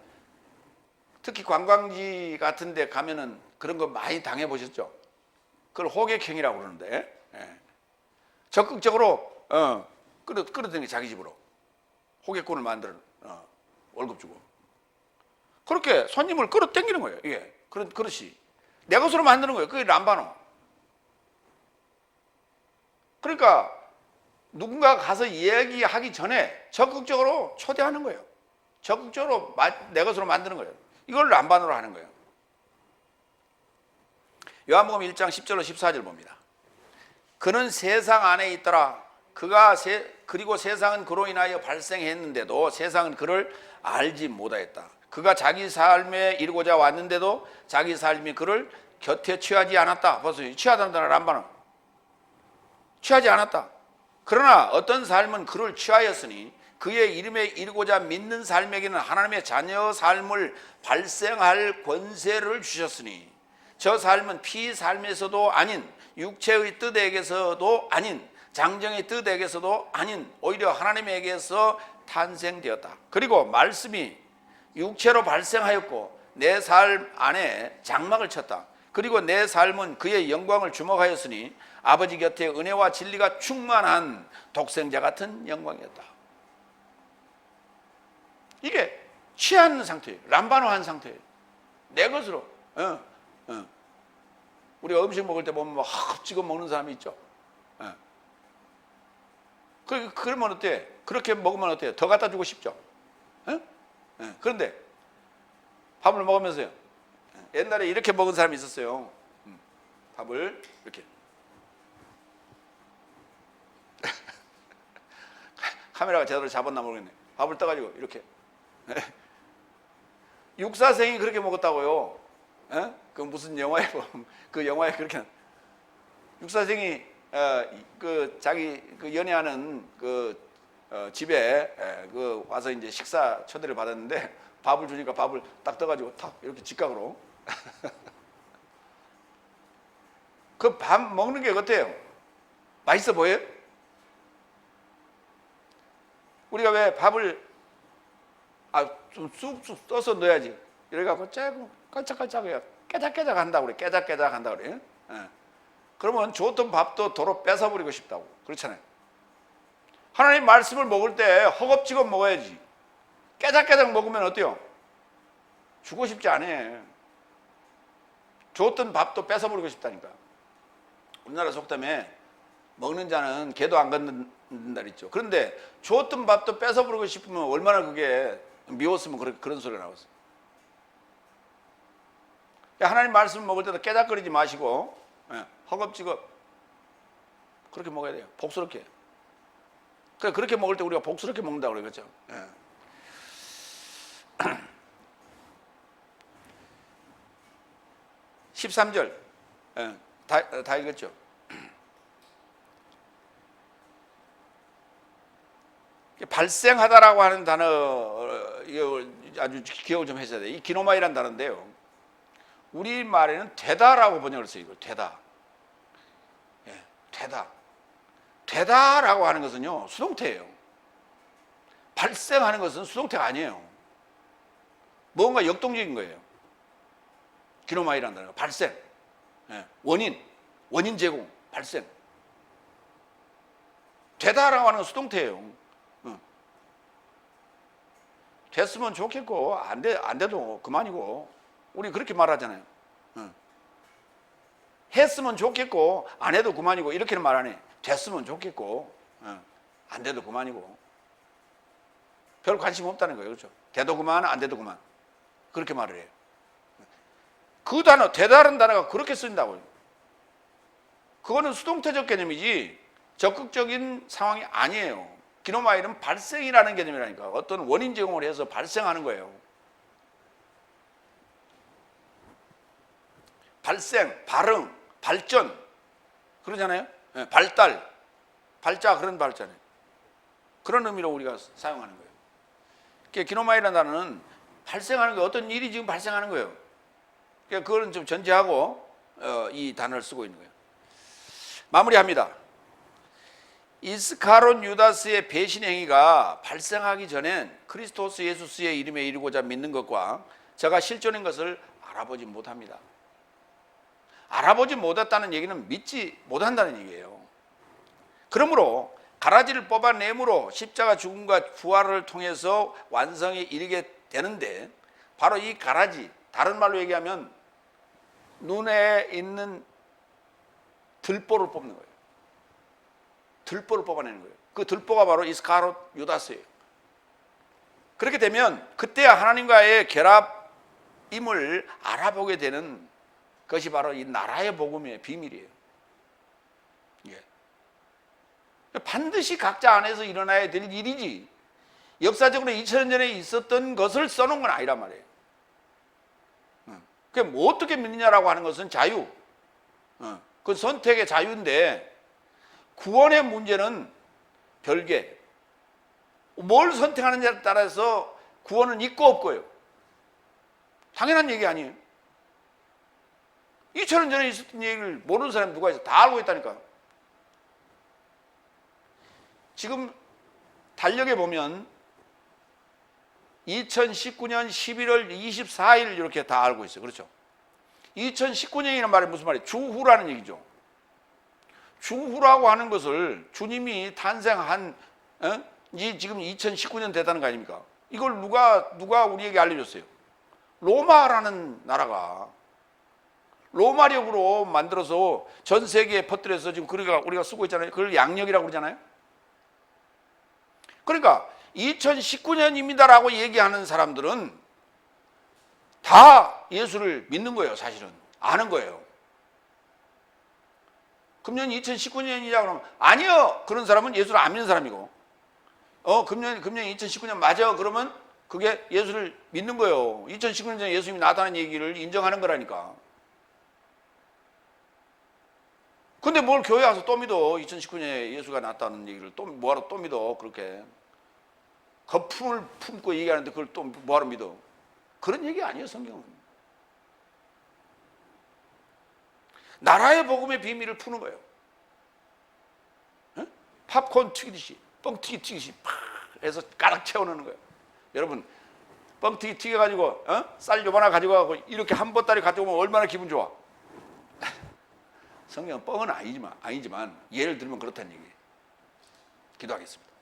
특히 관광지 같은 데 가면은 그런 거 많이 당해보셨죠? 그걸 호객행위라고 그러는데, 적극적으로 끌어들이는 자기 집으로 호객꾼을 만들어 월급 주고 그렇게 손님을 끌어당기는 거예요. 이게 그릇이 내 것으로 만드는 거예요. 그게 람바노. 그러니까 누군가 가서 이야기하기 전에 적극적으로 초대하는 거예요. 적극적으로 내 것으로 만드는 거예요. 이걸 람바노로 하는 거예요. 요한복음 1장 10절로 14절 봅니다. 그는 세상 안에 있더라. 그리고 세상은 그로 인하여 발생했는데도 세상은 그를 알지 못하였다. 그가 자기 삶에 이르고자 왔는데도 자기 삶이 그를 곁에 취하지 않았다. 벌써 취하다는 단어를 안 봐요. 취하지 않았다. 그러나 어떤 삶은 그를 취하였으니 그의 이름에 이르고자 믿는 삶에게는 하나님의 자녀 삶을 발생할 권세를 주셨으니 저 삶은 피 삶에서도 아닌 육체의 뜻에게서도 아닌 장정의 뜻에게서도 아닌 오히려 하나님에게서 탄생되었다. 그리고 말씀이 육체로 발생하였고 내 삶 안에 장막을 쳤다. 그리고 내 삶은 그의 영광을 주목하였으니 아버지 곁에 은혜와 진리가 충만한 독생자 같은 영광이었다. 이게 취한 상태예요. 람바노한 상태예요. 내 것으로. 우리가 음식 먹을 때 보면 막 찍어 먹는 사람이 있죠. 그러면 어때? 그렇게 먹으면 어때요? 더 갖다 주고 싶죠. 그런데 밥을 먹으면서요. 옛날에 이렇게 먹은 사람이 있었어요. 밥을 이렇게 카메라가 제대로 잡았나 모르겠네. 밥을 떠가지고 이렇게 육사생이 그렇게 먹었다고요. 그 무슨 영화에 보면 그 영화에 그렇게 육사생이 그 자기 그 연애하는 그 집에 그 와서 이제 식사 초대를 받았는데 밥을 주니까 밥을 딱 떠가지고 탁 이렇게 직각으로 그 밥 먹는 게 어때요? 맛있어 보여요? 우리가 왜 밥을 좀 쑥쑥 떠서 넣어야지 이래갖고 조금 깔짝깔짝 깨작깨작 한다고 그래. 깨작깨작 한다고 그래. 그러면 좋던 밥도 도로 뺏어버리고 싶다고. 그렇잖아요. 하나님 말씀을 먹을 때 허겁지겁 먹어야지. 깨작깨작 먹으면 어때요? 주고 싶지 않아. 좋던 밥도 뺏어버리고 싶다니까. 우리나라 속담에 먹는 자는 개도 안 걷는다 있죠. 그런데 좋던 밥도 뺏어버리고 싶으면 얼마나 그게 미웠으면 그런 소리가 나왔어요. 하나님 말씀을 먹을 때도 깨작거리지 마시고 허겁지겁 그렇게 먹어야 돼요. 복스럽게. 그렇게 먹을 때 우리가 복스럽게 먹는다고 그러겠죠. 13절 다 읽었죠. 발생하다라고 하는 단어 이거 아주 기억을 좀 하셔야 돼요. 이 기노마이라는 단어인데요. 우리말에는 되다라고 번역을 써요. 이걸 되다. 되다. 되다라고 하는 것은요 수동태예요. 발생하는 것은 수동태가 아니에요. 뭔가 역동적인 거예요. 기노마이라는 단어가 발생, 원인 제공, 발생. 되다라고 하는 건 수동태예요. 됐으면 좋겠고 안 돼도 그만이고 우리 그렇게 말하잖아요. 했으면 좋겠고 안 해도 그만이고 이렇게는 말 안 해. 됐으면 좋겠고 안 돼도 그만이고 별 관심 없다는 거예요. 그렇죠? 돼도 그만 안 돼도 그만 그렇게 말을 해요. 그 단어 되다라는 단어가 그렇게 쓰인다고요. 그거는 수동태적 개념이지 적극적인 상황이 아니에요. 기노마일은 발생이라는 개념이라니까. 어떤 원인 제공을 해서 발생하는 거예요. 발생, 발응, 발전 그러잖아요. 발달, 발자 그런 발자네. 그런 의미로 우리가 사용하는 거예요. 그러니까 기노마이라는 단어는 발생하는 거 어떤 일이 지금 발생하는 거예요. 그러니까 그거는 좀 전제하고 이 단어를 쓰고 있는 거예요. 마무리합니다. 이스카롯 유다스의 배신 행위가 발생하기 전엔 크리스토스 예수스의 이름에 이르고자 믿는 것과 저가 실존인 것을 알아보지 못합니다. 알아보지 못했다는 얘기는 믿지 못한다는 얘기예요. 그러므로 가라지를 뽑아내므로 십자가 죽음과 부활을 통해서 완성에 이르게 되는데, 바로 이 가라지, 다른 말로 얘기하면 눈에 있는 들보를 뽑는 거예요. 들보를 뽑아내는 거예요. 그 들보가 바로 이스카롯 유다스예요. 그렇게 되면 그때야 하나님과의 결합임을 알아보게 되는 것이 바로 이 나라의 복음의 비밀이에요. 예. 반드시 각자 안에서 일어나야 될 일이지, 역사적으로 2000년 전에 있었던 것을 써놓은 건 아니란 말이에요. 그게 뭐 어떻게 믿느냐라고 하는 것은 자유, 그 선택의 자유인데, 구원의 문제는 별개. 뭘 선택하느냐에 따라서 구원은 있고 없고요. 당연한 얘기 아니에요. 2000년 전에 있었던 얘기를 모르는 사람이 누가 있어? 다 알고 있다니까. 지금 달력에 보면 2019년 11월 24일 이렇게 다 알고 있어요. 그렇죠? 2019년이라는 말이 무슨 말이에요? 주후라는 얘기죠. 주후라고 하는 것을 주님이 탄생한 이 지금 2019년 됐다는 거 아닙니까? 이걸 누가 우리에게 알려줬어요? 로마라는 나라가 로마력으로 만들어서 전 세계에 퍼뜨려서 지금 우리가 쓰고 있잖아요. 그걸 양력이라고 그러잖아요. 그러니까 2019년입니다라고 얘기하는 사람들은 다 예수를 믿는 거예요. 사실은 아는 거예요. 금년 2019년이냐 그러면 아니요, 그런 사람은 예수를 안 믿는 사람이고, 금년 2019년 맞아 그러면 그게 예수를 믿는 거예요. 2019년 전에 예수님이 나타난 얘기를 인정하는 거라니까. 근데 뭘 교회 와서 또 믿어? 2019년에 예수가 나타나는 얘기를 또 뭐하러 또 믿어? 그렇게 거품을 품고 얘기하는데 그걸 또 뭐하러 믿어? 그런 얘기 아니에요. 성경은 나라의 복음의 비밀을 푸는 거예요. 팝콘 튀기듯이, 뻥튀기 튀기듯이 팍 해서 가득 채워넣는 거예요. 여러분, 뻥튀기 튀겨가지고 쌀 요만나 가지고 가고 이렇게 한 보따리 가지고 오면 얼마나 기분 좋아? 성경은 뻥은 아니지만 예를 들면 그렇다는 얘기예요. 기도하겠습니다.